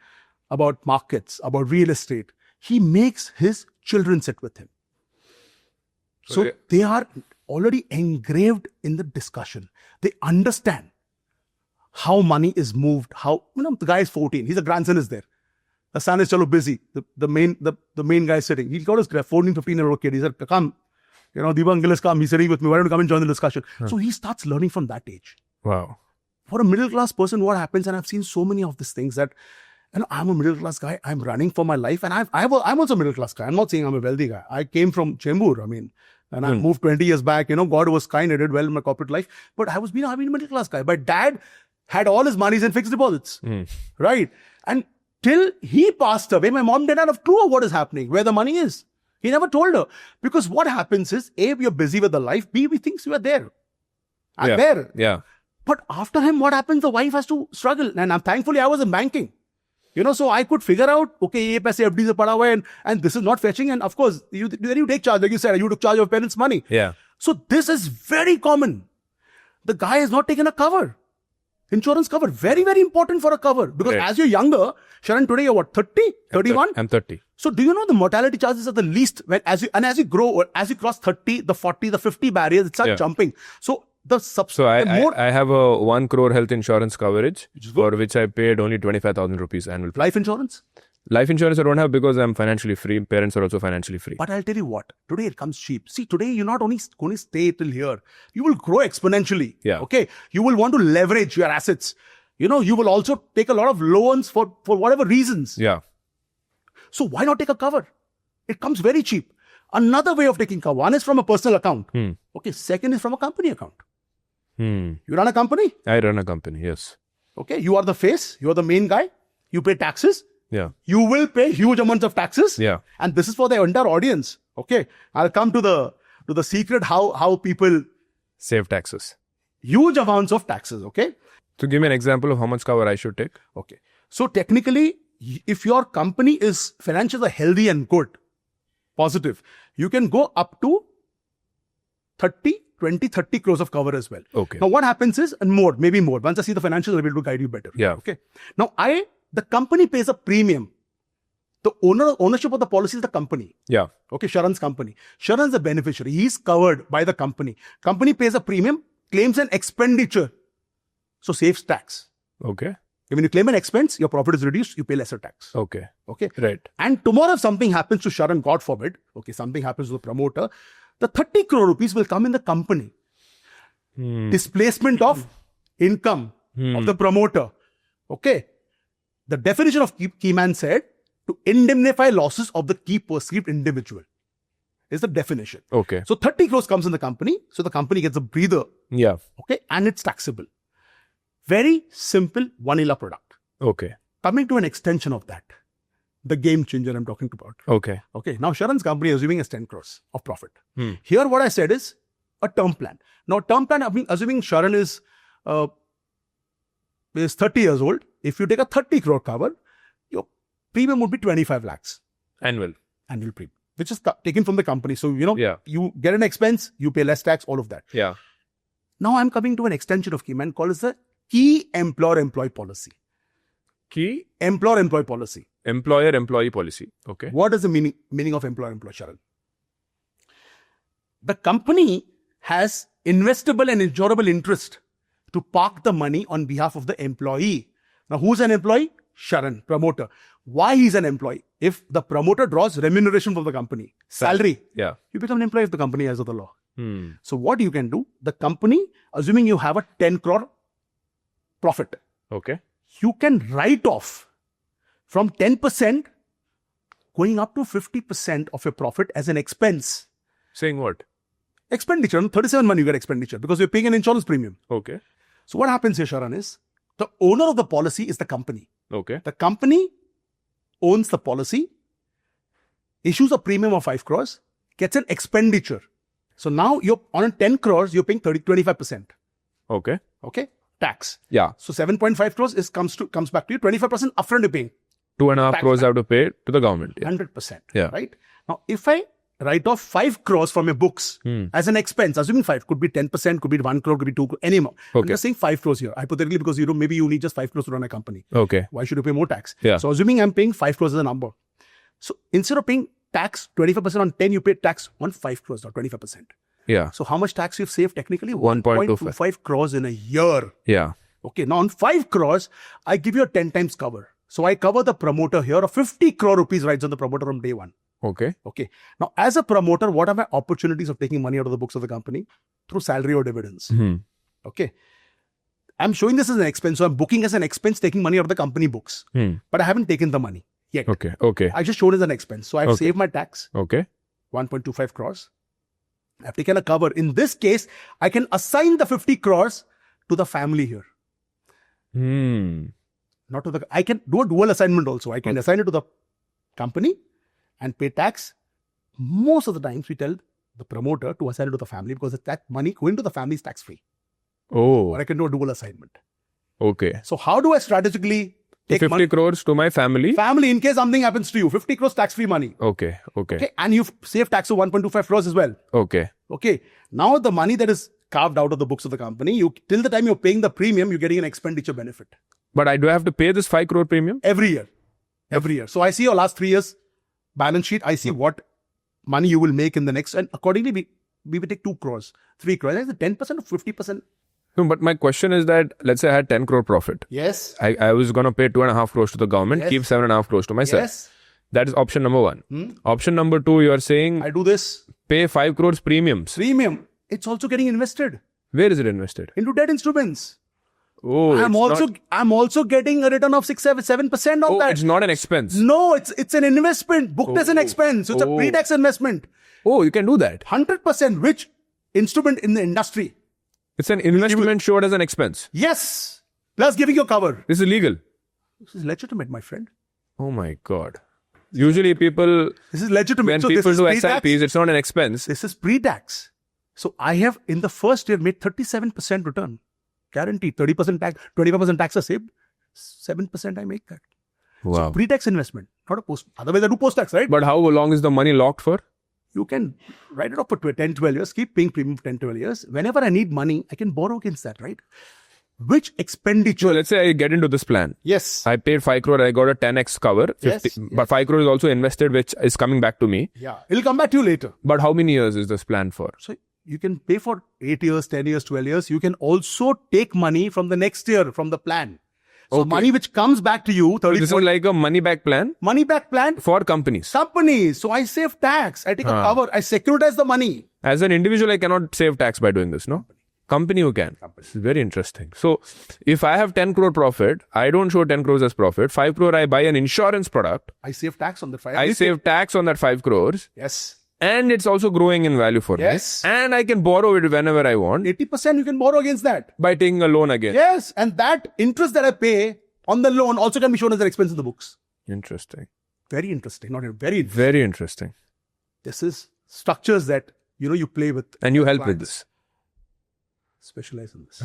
about markets, about real estate, he makes his children sit with him. So they are already engraved in the discussion. They understand how money is moved, how, the guy is 14, his grandson is there. The son is busy. The main guy is sitting. He's got his 14, 15-year-old kid. He said, come, Deepak uncle has come. He's sitting with me. Why don't you come and join the discussion? So he starts learning from that age. Wow. For a middle-class person, what happens, and I've seen so many of these things that, I'm a middle-class guy. I'm running for my life. And I'm also a middle-class guy. I'm not saying I'm a wealthy guy. I came from Chembur. And I moved 20 years back. God was kind. I did well in my corporate life. But I've been a middle-class guy. My dad had all his monies in fixed deposits. Right? And till he passed away, my mom didn't have a clue of what is happening, where the money is. He never told her. Because what happens is, A, we are busy with the life. B, we think we are there. I'm there. Yeah. But after him, what happens? The wife has to struggle. And thankfully, I was in banking. So I could figure out, okay, ye paise FD se pada hua hai and this is not fetching. And of course, you take charge, like you said, you took charge of parents' money. Yeah. So this is very common. The guy has not taken a cover. Insurance cover. Very, very important for a cover. Because as you're younger, Sharan, today you're what, 30? 31? I'm 30. So do you know the mortality charges are the least as you grow, as you cross 30, the 40, the 50 barriers, it starts jumping. So I have a 1 crore health insurance coverage for which I paid only 25,000 rupees annual. Life insurance? Life insurance I don't have because I'm financially free. Parents are also financially free. But I'll tell you what, today it comes cheap. See, today you're not only going to stay till here, you will grow exponentially. Yeah. Okay. You will want to leverage your assets. You will also take a lot of loans for whatever reasons. Yeah. So why not take a cover? It comes very cheap. Another way of taking cover, one is from a personal account. Okay. Second is from a company account. You run a company? I run a company, yes. Okay. You are the face. You are the main guy. You pay taxes. Yeah. You will pay huge amounts of taxes. Yeah. And this is for the entire audience. Okay. I'll come to the secret how people save taxes. Huge amounts of taxes. Okay. So give me an example of how much cover I should take. Okay. So technically, if your company is financials are healthy and good, positive, you can go up to 30 crores of cover as well. Okay. Now what happens is, and more, maybe more. Once I see the financials, I'll be able to guide you better. Yeah. Okay. Now the company pays a premium. The ownership of the policy is the company. Yeah. Okay. Sharan's company. Sharan's the beneficiary. He's covered by the company. Company pays a premium, claims an expenditure. So saves tax. Okay. When you claim an expense, your profit is reduced, you pay lesser tax. Okay. Okay. Right. And tomorrow if something happens to Sharan, God forbid, okay, something happens to the promoter, the 30 crore rupees will come in the company. Displacement of income of the promoter. Okay. The definition of key man said to indemnify losses of the key perceived individual is the definition. Okay. So 30 crores comes in the company. So the company gets a breather. Yeah. Okay. And it's taxable. Very simple vanilla product. Okay. Coming to an extension of that, the game changer I'm talking about. Okay. Okay. Now Sharan's company assuming is 10 crores of profit. Here what I said is a term plan. Now term plan, assuming Sharan is 30 years old. If you take a 30 crore cover, your premium would be 25 lakhs. Annual premium, which is taken from the company. So, you get an expense, you pay less tax, all of that. Yeah. Now I'm coming to an extension of key man called as the key employer-employee policy. Key Employer-employee policy. employer-employee policy. Okay. What is the meaning of employer-employee, Sharan? The company has investable and insurable interest to park the money on behalf of the employee. Now, who's an employee? Sharan, promoter. Why he's an employee? If the promoter draws remuneration from the company, salary, Yeah. you become an employee of the company as of the law. So what you can do, the company, assuming you have a 10 crore profit, Okay. you can write off from 10% going up to 50% of your profit as an expense. Saying what? Expenditure, 37 money you get expenditure because you're paying an insurance premium. Okay. So what happens here, Sharan, is the owner of the policy is the company. Okay. The company owns the policy, issues a premium of 5 crores, gets an expenditure. So now you're on 10 crores, you're paying 25%. Okay. Okay? Tax. Yeah. So 7.5 crores comes back to you, 25% upfront you're paying. 2.5 Tax crores back. have to pay to the government. Yeah. 100%. Yeah. Right? Now, if I write off 5 crores from your books as an expense, assuming 5, could be 10%, could be 1 crore, could be 2 crore, any amount. I'm Okay. just saying 5 crores here, hypothetically, because maybe you need just 5 crores to run a company. Okay. Why should you pay more tax? Yeah. So assuming I'm paying 5 crores as a number. So instead of paying tax 25% on 10, you pay tax on 5 crores, not 25%. Yeah. So how much tax you've saved technically? 1.25. 1.25 crores in a year. Yeah. Okay, now on 5 crores, I give you a 10 times cover. So I cover the promoter here, of 50 crore rupees rides on the promoter from day one. Okay. Okay. Now, as a promoter, what are my opportunities of taking money out of the books of the company? Through salary or dividends. Okay. I'm showing this as an expense. So I'm booking as an expense, taking money out of the company books. But I haven't taken the money yet. Okay. Okay. I just showed it as an expense. So I've saved my tax, Okay. 1.25 crores. I've taken a cover. In this case, I can assign the 50 crores to the family here. Not to I can do a dual assignment also. I can assign it to the company and pay tax. Most of the times we tell the promoter to assign it to the family because that money going to the family is tax free. Oh. Or I can do a dual assignment. Okay. So how do I strategically take 50 money? crores to my family. Family, in case something happens to you, 50 crores tax free money. Okay. Okay. Okay. And you've saved tax of 1.25 crores as well. Okay. Okay. Now the money that is carved out of the books of the company, till the time you're paying the premium, you're getting an expenditure benefit. But I do have to pay this 5 crore premium? Every year. Every year. So I see your last 3 years balance sheet. I see what money you will make in the next. And accordingly, we will take 2 crores, 3 crores. Is it 10% or 50%? No, but my question is that, let's say I had 10 crore profit. Yes. I was going to pay 2.5 crores to the government, Yes. keep 7.5 crores to myself. Yes. That is option number 1. Option number 2, you are saying I do this. pay 5 crores premiums. Premium. It's also getting invested Where is it invested? into debt instruments. Oh, I'm also getting a return of 7% on that. it's not an expense. No, it's an investment booked as an expense. So it's a pre-tax investment. Oh, you can do that. 100%. Which instrument in the industry? It's an investment showed as an expense. Yes. Plus giving you cover. This is legal. This is legitimate, my friend. Oh my God. Usually people, This is legitimate. when So people this is do pre-tax. SIPs, it's not an expense. This is pre-tax. So I have in the first year made 37% return. Guaranteed. 30% tax, 25% tax are saved. 7% I make that. Wow. So pre-tax investment, not a post. Otherwise I do post-tax, right? But how long is the money locked for? You can write it off for 10, 12 years, keep paying premium for 10, 12 years. Whenever I need money, I can borrow against that, right? Which expenditure? So let's say I get into this plan. Yes. I paid 5 crore, I got a 10x cover. 50, Yes, But 5 crore is also invested, which is coming back to me. Yeah. It'll come back to you later. But how many years is this plan for? So you can pay for 8 years, 10 years, 12 years. You can also take money from the next year from the plan. So money which comes back to you, 30, This is like a money back plan money back plan. for companies. Companies. So I save tax. I take a cover. I securitize the money. As an individual, I cannot save tax by doing this, no? Company you can. This is very interesting. So if I have 10 crore profit, I don't show 10 crores as profit. 5 crore, I buy an insurance product. I save tax on the 5. I save tax on that 5 crores. Yes. And it's also growing in value for Yes. me. And I can borrow it whenever I want 80% you can borrow against that. by taking a loan again. Yes. And that interest that I pay on the loan also can be shown as an expense in the books. Interesting. Very interesting. Not very. Very interesting. This is structures that, you play with. And you help with this. Specialize in this.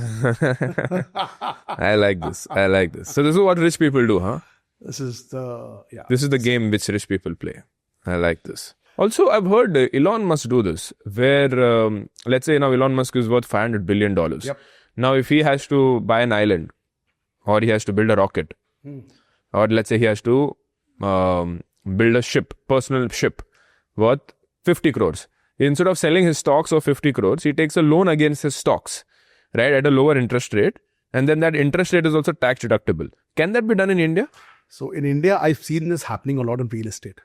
I like this. I like this. So this is what rich people do, huh? This is the, This is the game which rich people play. I like this. Also, I've heard Elon Musk do this, where, let's say now Elon Musk is worth $500 billion. Yep. Now, if he has to buy an island or he has to build a rocket, or let's say he has to build a ship, personal ship worth 50 crores. Instead of selling his stocks of 50 crores, he takes a loan against his stocks, right, at a lower interest rate. And then that interest rate is also tax deductible. Can that be done in India? So in India, I've seen this happening a lot in real estate.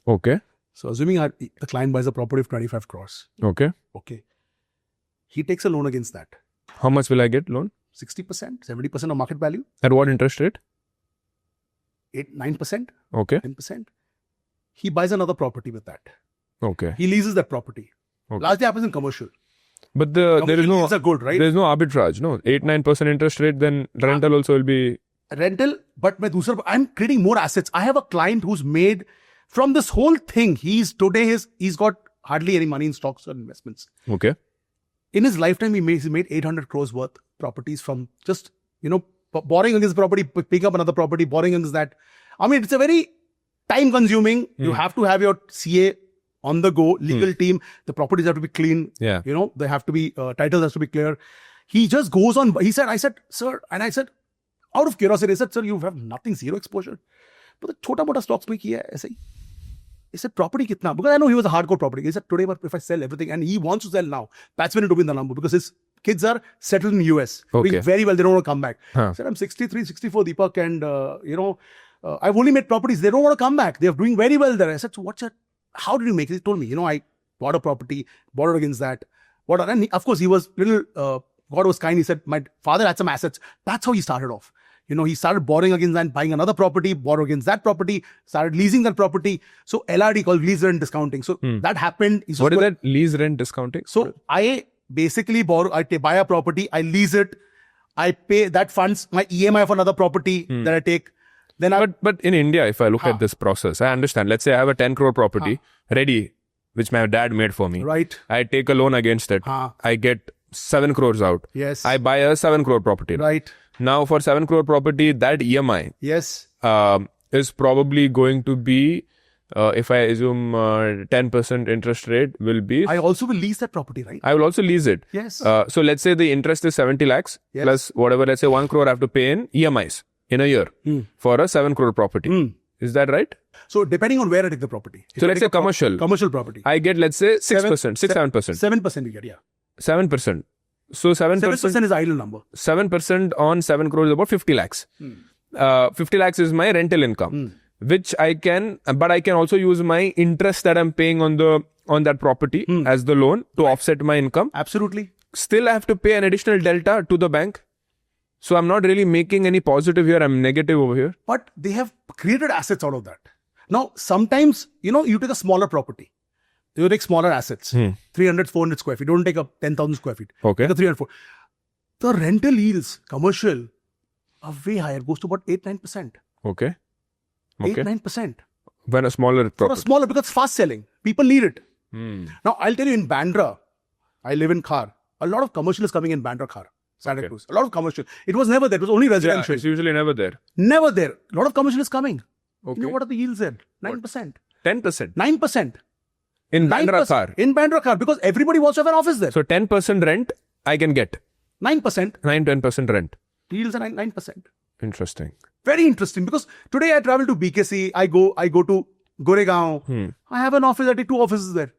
Okay. So assuming the client buys a property of 25 crores. Okay. Okay. He takes a loan against that. How much will I get loan? 60%, 70% of market value. At what interest rate? 9%, Okay. 10%. He buys another property with that. Okay. He leases that property. Okay. Largely happens in commercial. But there is Commercial no yields are good, right? there is no arbitrage, no 8-9% interest rate. Then rental also will be Rental, but I'm creating more assets. I have a client who's made from this whole thing. He's got hardly any money in stocks or investments. okay. In his lifetime, he made 800 crores worth properties from just, borrowing against property, picking up another property, borrowing against that. I mean, it's a very time consuming. You have to have your CA on the go, legal team. The properties have to be clean. Yeah. They have to be, titles has to be clear. He just goes on. I said, sir, and I said, out of curiosity, I said, sir, you have nothing, zero exposure. But the chota mota stocks mein kiya hai, aise hi. He said, property kitna? Because I know he was a hardcore property. He said, today, if I sell everything, and he wants to sell now, that's when it opened the number because his kids are settled in US. Okay. Doing very well. They don't want to come back. Huh. I said, I'm 63, 64, Deepak, and, I've only made properties. They don't want to come back. They're doing very well there. I said, so how did you make it? He told me, I bought a property, borrowed against that. And of course, he was little, God was kind. He said, my father had some assets. That's how he started off. He started borrowing against that, buying another property, borrow against that property, started leasing that property. So LRD, called lease rent discounting. So that happened. What is that lease rent discounting? So I basically buy a property, I lease it, I pay that funds my EMI for another property that I take. Then But in India, if I look at this process, I understand. Let's say I have a 10 crore property ready, which my dad made for me. Right. I take a loan against it. I get 7 crores out. Yes. I buy a 7 crore property. Right. Now for 7 crore property, that EMI Yes. is probably going to be, if I assume 10% interest rate will be. I also will lease that property, right? I will also lease it. Yes. So let's say the interest is 70 lakhs Yes. plus whatever, let's say 1 crore I have to pay in EMIs in a year for a 7 crore property. Is that right? So depending on where I take the property. If So I let's take say a commercial property. I get, let's say 6%, 7%. 7% you get, yeah. 7%. So 7%. 7% is idle number. 7% on 7 crores is about 50 lakhs. 50 lakhs is my rental income, which I can also use my interest that I'm paying on that property as the loan to offset my income. Absolutely. Still, I have to pay an additional delta to the bank. So I'm not really making any positive here. I'm negative over here. But they have created assets out of that. Now, sometimes, you take a smaller property. You take smaller assets, 300, 400 square feet. Don't take a 10,000 square feet. Okay. Take a 300, 400. The rental yields, commercial, are way higher. Goes to about 8-9%. Okay. 8-9%. When a smaller For a property. smaller, because it's fast selling. People need it. Now, I'll tell you, in Bandra, I live in Khar. A lot of commercial is coming in Bandra, Khar. Santa Cruz. A lot of commercial. It was never there. It was only Yeah, residential. it's usually never there. Never there. A lot of commercial is coming. Okay. You know what are the yields there? 9%. 10%. 9%. In Bandra 9%. Khar. In Bandra Khar, because everybody wants to have an office there. So 10% rent I can get. 9%. 9-10% rent. Yields are 9%. Interesting. Very interesting, because today I travel to BKC, I go to Goregaon. I have an office, I take 2 offices there.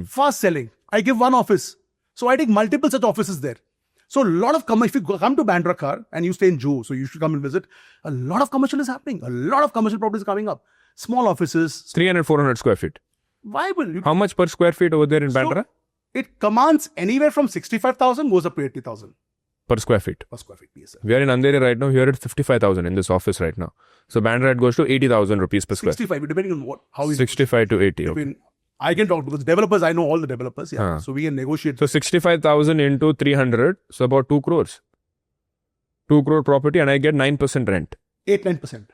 Fast selling. I give 1 office. So I take multiple such offices there. So a lot of if you come to Bandra Khar and you stay in Juhu, so you should come and visit, a lot of commercial is happening. A lot of commercial properties coming up. Small offices. 300-400 square feet. Viable. How much per square feet over there in Bandra? So it commands anywhere from 65,000 goes up to 80,000 Per square feet. per square feet. PSF. We are in Andheri right now. Here it's 55,000 in this office right now. So Bandra it goes to 80,000 rupees per square. 65, depending on how is 65 to 80. Okay. between. I can talk because developers, I know all the developers. Yeah. So we can negotiate. So 65,000 into 300, so about 2 crores. 2 crore property and I get 9% rent. 8-9%.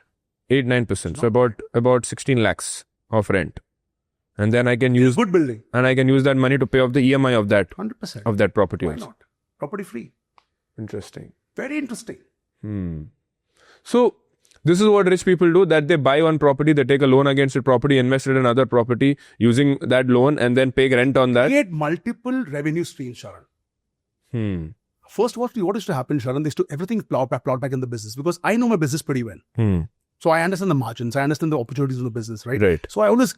8-9%. So about 16 lakhs of rent. And then I can use Good building. that money to pay off the EMI of that 100%. property. Why also. not? Property free. Interesting. Very interesting. So this is what rich people do, that they buy one property, they take a loan against the property, invest it in another property using that loan and then pay rent on that. Create multiple revenue streams, Sharan. First, what used to happen, Sharan, is to everything plowed back in the business, because I know my business pretty well. So I understand the margins. I understand the opportunities in the business, right? Right. So I always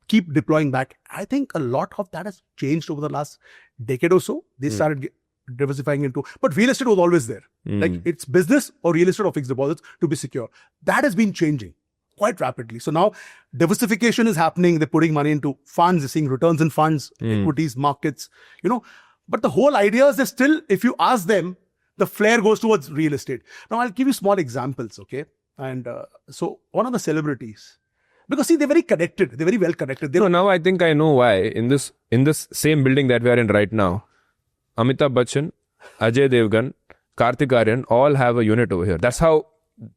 keep deploying back. I think a lot of that has changed over the last decade or so. They started diversifying into, but real estate was always there. Like it's business or real estate or fixed deposits to be secure. That has been changing quite rapidly. So now diversification is happening. They're putting money into funds. They're seeing returns in funds, equities, markets, But the whole idea is that still, if you ask them, the flair goes towards real estate. Now I'll give you small examples, okay? And so one of the celebrities, because see, they're very connected. They're very well connected. Now I think I know why. In this same building that we are in right now, Amitabh Bachchan, Ajay Devgan, Kartik Aaryan all have a unit over here. That's how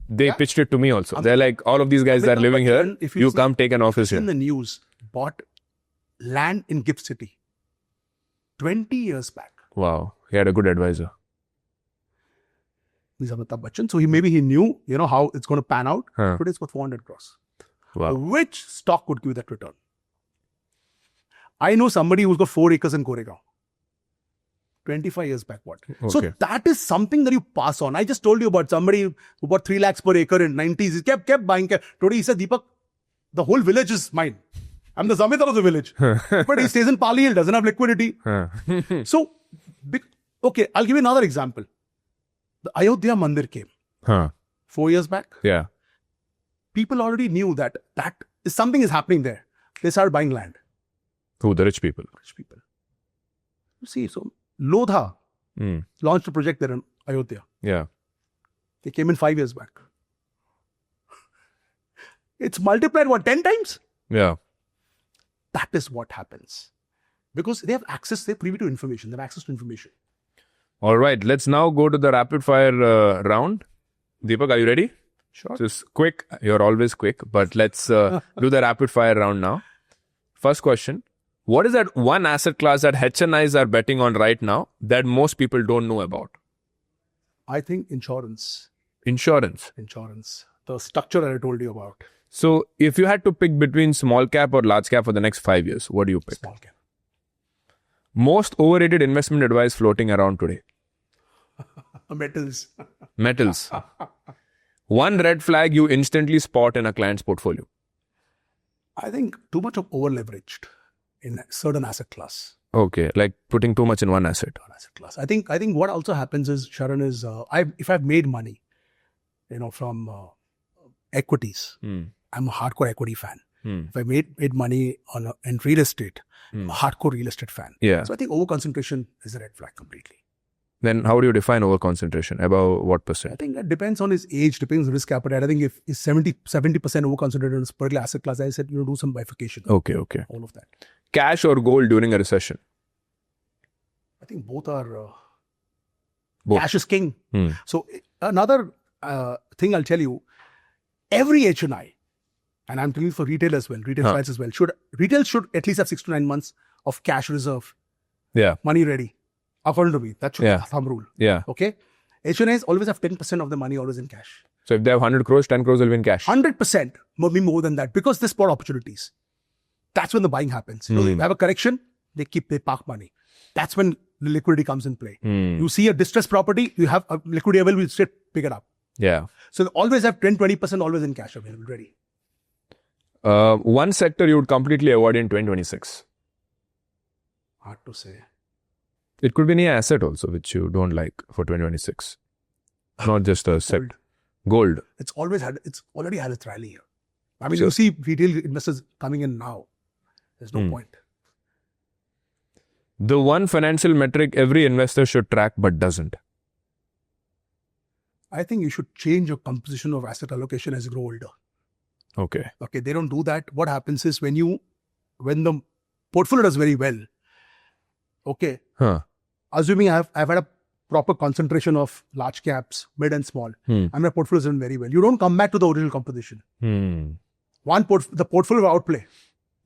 they pitched it to me also. They're like, all of these guys that are living here, you come take an office here. In the news, bought land in Gift City 20 years back. Wow. He had a good advisor. He's Amitabh Bachchan. So maybe he knew, how it's going to pan out. Today it's worth 400 crores. Wow. Which stock would give that return? I know somebody who's got 4 acres in Goregaon. 25 years back, what? Okay. So that is something that you pass on. I just told you about somebody who bought 3 lakhs per acre in 90s. He kept buying. Today he said, Deepak, the whole village is mine. I'm the Zamindar of the village. But he stays in Pali Hill, doesn't have liquidity. So, okay, I'll give you another example. The Ayodhya Mandir came 4 years back. Yeah. People already knew that something is happening there. They started buying land. Who? The rich people. Rich people. You see, so Lodha launched a project there in Ayodhya. Yeah. They came in 5 years back. It's multiplied, 10 times? Yeah. That is what happens. Because they have access, they're privy to information. They have access to information. All right. Let's now go to the rapid fire round. Deepak, are you ready? Sure. Just quick. You're always quick. But let's do the rapid fire round now. First question. What is that one asset class that HNIs are betting on right now that most people don't know about? I think insurance. Insurance. The structure that I told you about. So if you had to pick between small cap or large cap for the next 5 years, what do you pick? Small cap. Most overrated investment advice floating around today? Metals. Metals. One red flag you instantly spot in a client's portfolio? I think too much of over-leveraged in a certain asset class. Okay, like putting too much in one asset. I think what also happens is, Sharan, is if I've made money, from equities, I'm a hardcore equity fan. If I made money in real estate, I'm a hardcore real estate fan. Yeah. So I think over-concentration is a red flag completely. Then how do you define over-concentration? About what percent? I think that depends on his age, depends on risk appetite. I think if it's 70% over-concentrated in a particular asset class, I said, do some bifurcation. Okay. All of that. Cash or gold during a recession? I think both are... Both. Cash is king. So another thing I'll tell you, every HNI, and I'm telling you for retail as well, retail clients as well, retail should at least have 6 to 9 months of cash reserve. Yeah. Money ready. According to me, that should be a thumb rule. Yeah. Okay. HNIs always have 10% of the money always in cash. So if they have 100 crores, 10 crores will be in cash. 100%, maybe more than that, because they spot opportunities. That's when the buying happens. You have a correction, they park money. That's when the liquidity comes in play. You see a distressed property, you have a liquidity available, you straight pick it up. Yeah. So they always have 10-20% always in cash available, ready. One sector you would completely avoid in 2026? Hard to say. It could be any asset also which you don't like for 2026. Not just a sector. Gold. It's already had its rally here. I mean, you see retail investors coming in now. There's no point. The one financial metric every investor should track but doesn't? I think you should change your composition of asset allocation as you grow older. Okay. They don't do that. What happens is when the portfolio does very well, assuming I've had a proper concentration of large caps, mid and small, and my portfolio is doing very well, you don't come back to the original composition. The portfolio will outplay.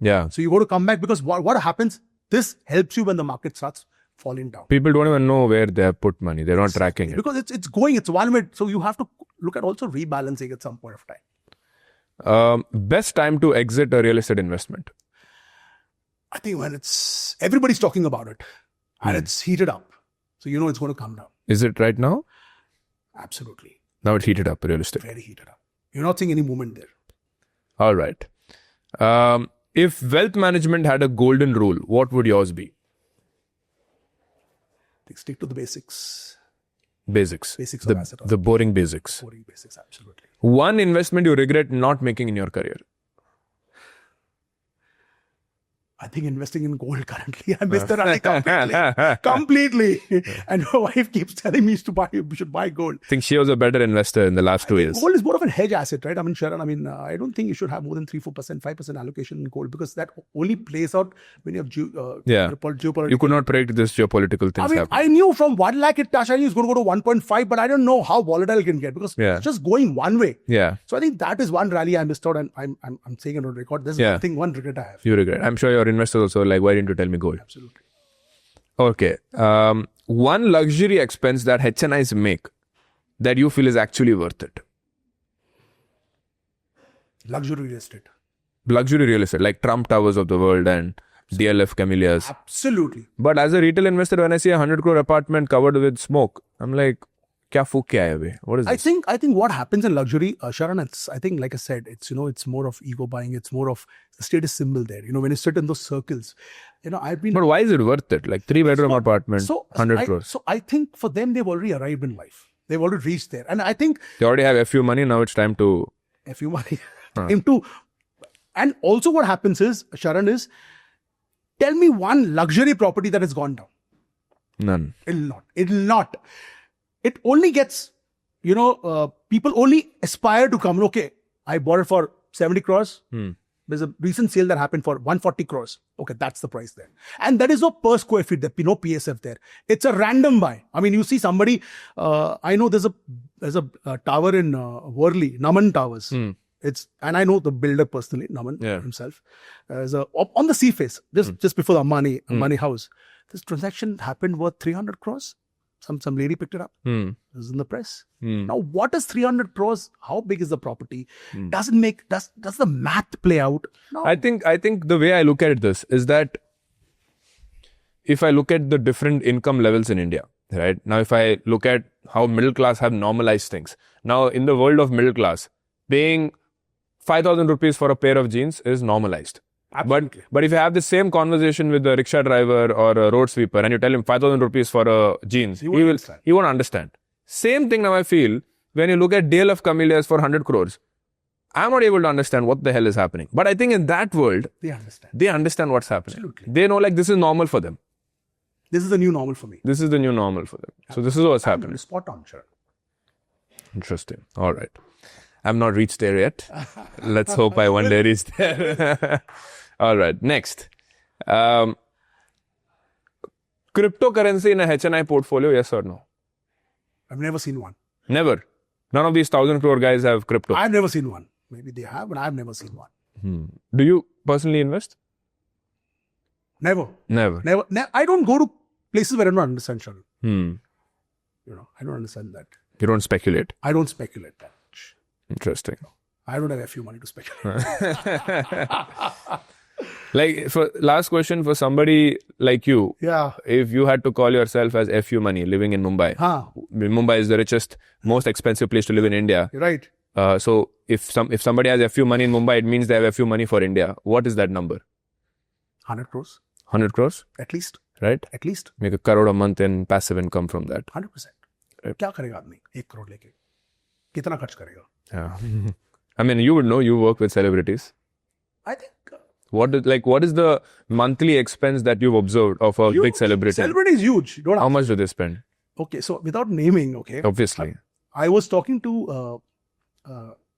Yeah. So you got to come back because what happens? This helps you when the market starts falling down. People don't even know where they have put money. They're not tracking it. Because it's going, it's one way. So you have to look at also rebalancing at some point of time. Best time to exit a real estate investment? I think when everybody's talking about it and it's heated up. So you know it's going to come down. Is it right now? Absolutely. Now it's heated up, real estate. Very heated up. You're not seeing any movement there. All right. If wealth management had a golden rule, what would yours be? Stick to the basics. Basics. Basics of asset. The boring basics. Boring basics, absolutely. One investment you regret not making in your career. I think investing in gold currently. I missed the running completely. And my wife keeps telling me you should buy gold. I think she was a better investor in the last 2 years. Gold is more of a hedge asset, right? I mean, Sharan, I don't think you should have more than 3-4%, 5% allocation in gold because that only plays out when you have geopolitical. You could not predict this geopolitical things happen. I knew from 1 lakh it touched, I knew it's going to go to 1.5, but I don't know how volatile it can get because it's just going one way. Yeah. So I think that is one rally I missed out, and I'm saying it on record. There's one regret I have. You regret. I'm sure your investors also like, why didn't you tell me gold? Absolutely. Okay. One luxury expense that HNIs make that you feel is actually worth it. Luxury real estate. Luxury real estate, like Trump Towers of the world and DLF Camellias. Absolutely. But as a retail investor, when I see a 100 crore apartment covered with smoke, I'm like, kya fook ke aaye bhai? What is this? I think what happens in luxury, Sharan, I think, like I said, it's more of ego buying. It's more of the status symbol there. When you sit in those circles, I've been. But why is it worth it? Like 3-bedroom apartment, 100 crores. So I think for them, they've already arrived in life. They've already reached there. And I think. They already have FU money. Now it's time to. FU money. And also what happens is, Sharan, tell me one luxury property that has gone down. None. It'll not. It only gets, people only aspire to come. Okay, I bought it for 70 crores. There's a recent sale that happened for 140 crores. Okay, that's the price there. And that is no per square feet, there, no PSF there. It's a random buy. I mean, you see somebody, I know there's a tower in Worli, Naman Towers. And I know the builder personally, Naman himself. On the sea face, just before the Ambani house, this transaction happened worth 300 crores. Some lady picked it up. It was in the press. Now, what is 300 crores? How big is the property? Does the math play out? No. I think the way I look at this is that if I look at the different income levels in India, right? Now, if I look at how middle class have normalized things. Now, in the world of middle class, paying 5,000 rupees for a pair of jeans is normalized. Absolutely. But if you have the same conversation with a rickshaw driver or a road sweeper and you tell him 5,000 rupees for a jeans, he won't understand. Same thing now I feel when you look at DLF Camellias for 100 crores. I'm not able to understand what the hell is happening. But I think in that world, they understand what's happening. Absolutely. They know like this is normal for them. This is the new normal for me. This is the new normal for them. So this is what's happening. Spot on, Sharan. Interesting. All right. I've not reached there yet. Let's hope I one day reach there. All right. Next. Cryptocurrency in a HNI portfolio, yes or no? I've never seen one. Never. None of these 1,000 crore guys have crypto. I've never seen one. Maybe they have, but I've never seen one. Do you personally invest? Never. Never. I don't go to places where I don't understand, Sharan. I don't understand that. You don't speculate? I don't speculate that much. Interesting. I don't have a few money to speculate. Like, for last question for somebody like you. Yeah. If you had to call yourself as FU money living in Mumbai. Mumbai is the richest, most expensive place to live in India. You're right. So if somebody has FU money in Mumbai, it means they have FU money for India. What is that number? 100 crores. 100 crores? At least. Right? At least. Make a crore a month in passive income from that. 100%. क्या करेगा आदमी 1 करोड़ लेके कितना खर्च करेगा? Yeah. I mean, you would know, you work with celebrities. I think. What is the monthly expense that you've observed of a big celebrity? Celebrity is huge. How much do they spend? Okay, so without naming, okay. Obviously. I was talking to, the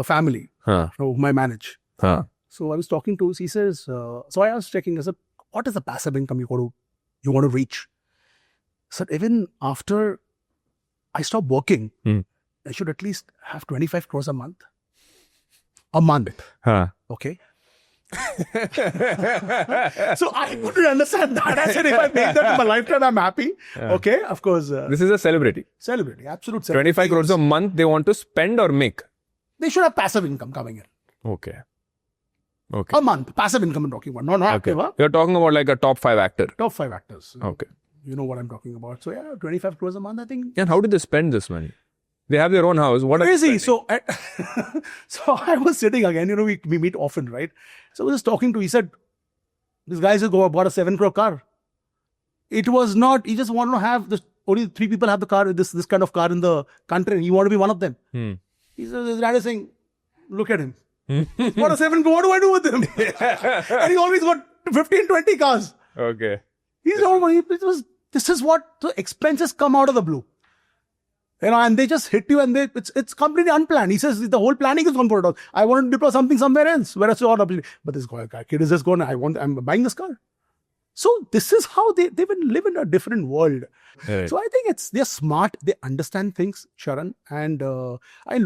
family whom I manage. So I was talking to, he says, so I was checking, I said, what is the passive income you want to reach? So even after I stop working, I should at least have 25 crores a month. Okay. So I couldn't understand that. I said, if I make that in my lifetime, I'm happy. Okay, of course. This is a celebrity. Celebrity, absolute celebrity. 25 crores a month they want to spend or make? They should have passive income coming in. Okay. A month. Passive income I'm talking about. Not active. Huh? You're talking about like a top 5 actor. Top 5 actors. Okay. You know what I'm talking about. So yeah, 25 crores a month, I think. And how do they spend this money? They have their own house. What Crazy. So, so I was sitting again, we meet often, right? So I was just talking to, he said, this guy just bought a 7 crore car. It was not, he just wanted to have, only 3 people have the car, this kind of car in the country, and he wanted to be one of them. He said, his dad is saying, look at him. What a 7 crore, what do I do with him? And he always got 15, 20 cars. Okay. This is what the expenses come out of the blue. And they just hit you, and it's completely unplanned. He says the whole planning is gone for it all. I want to deploy something somewhere else. Whereas but this kid is just going, I'm buying this car. So this is how they live in a different world. Right. So I think they're smart. They understand things, Sharan. And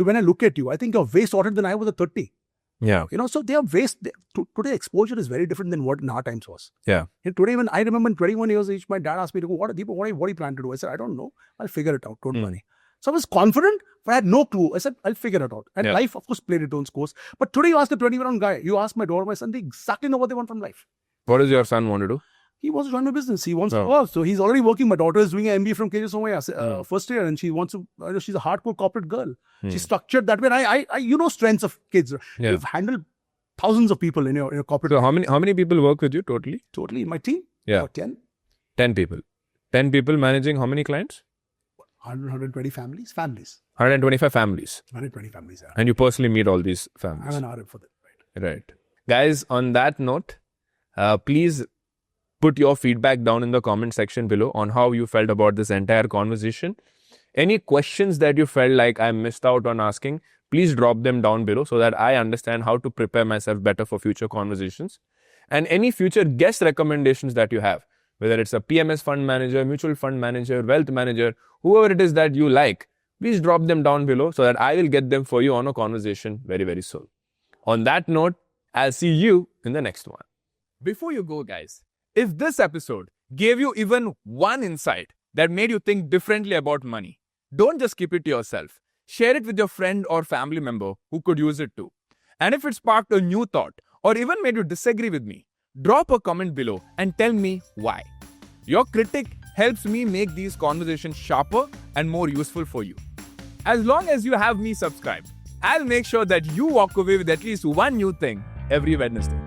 when I look at you, I think you're way sorted than I was at 30. Yeah. So they are today exposure is very different than what in our times was. Yeah. Today, when I remember in 21 years age, my dad asked me to go, what do you plan to do? I said, I don't know. I'll figure it out. Don't worry. So I was confident, but I had no clue. I said, I'll figure it out. And life, of course, played its own course. But today you ask a 21-year-old guy, you ask my daughter, my son, they exactly know what they want from life. What does your son want to do? He wants to join my business. He wants to work. So he's already working. My daughter is doing an MBA from KJ Somaya, first year, and she wants to, she's a hardcore corporate girl. She's structured that way. And I strengths of kids. Yeah. You've handled thousands of people in your corporate. So how many people work with you totally? Totally. In my team? Yeah. About 10. 10 people. 10 people managing how many clients? 120 families. 125 families. 120 families, yeah. And you personally meet all these families. I'm an RM for that, right? Right. Guys, on that note, please put your feedback down in the comment section below on how you felt about this entire conversation. Any questions that you felt like I missed out on asking, please drop them down below so that I understand how to prepare myself better for future conversations. And any future guest recommendations that you have, whether it's a PMS fund manager, mutual fund manager, wealth manager, whoever it is that you like, please drop them down below so that I will get them for you on a conversation very, very soon. On that note, I'll see you in the next one. Before you go, guys, if this episode gave you even one insight that made you think differently about money, don't just keep it to yourself. Share it with your friend or family member who could use it too. And if it sparked a new thought or even made you disagree with me, drop a comment below and tell me why. Your critique helps me make these conversations sharper and more useful for you. As long as you have me subscribed, I'll make sure that you walk away with at least one new thing every Wednesday.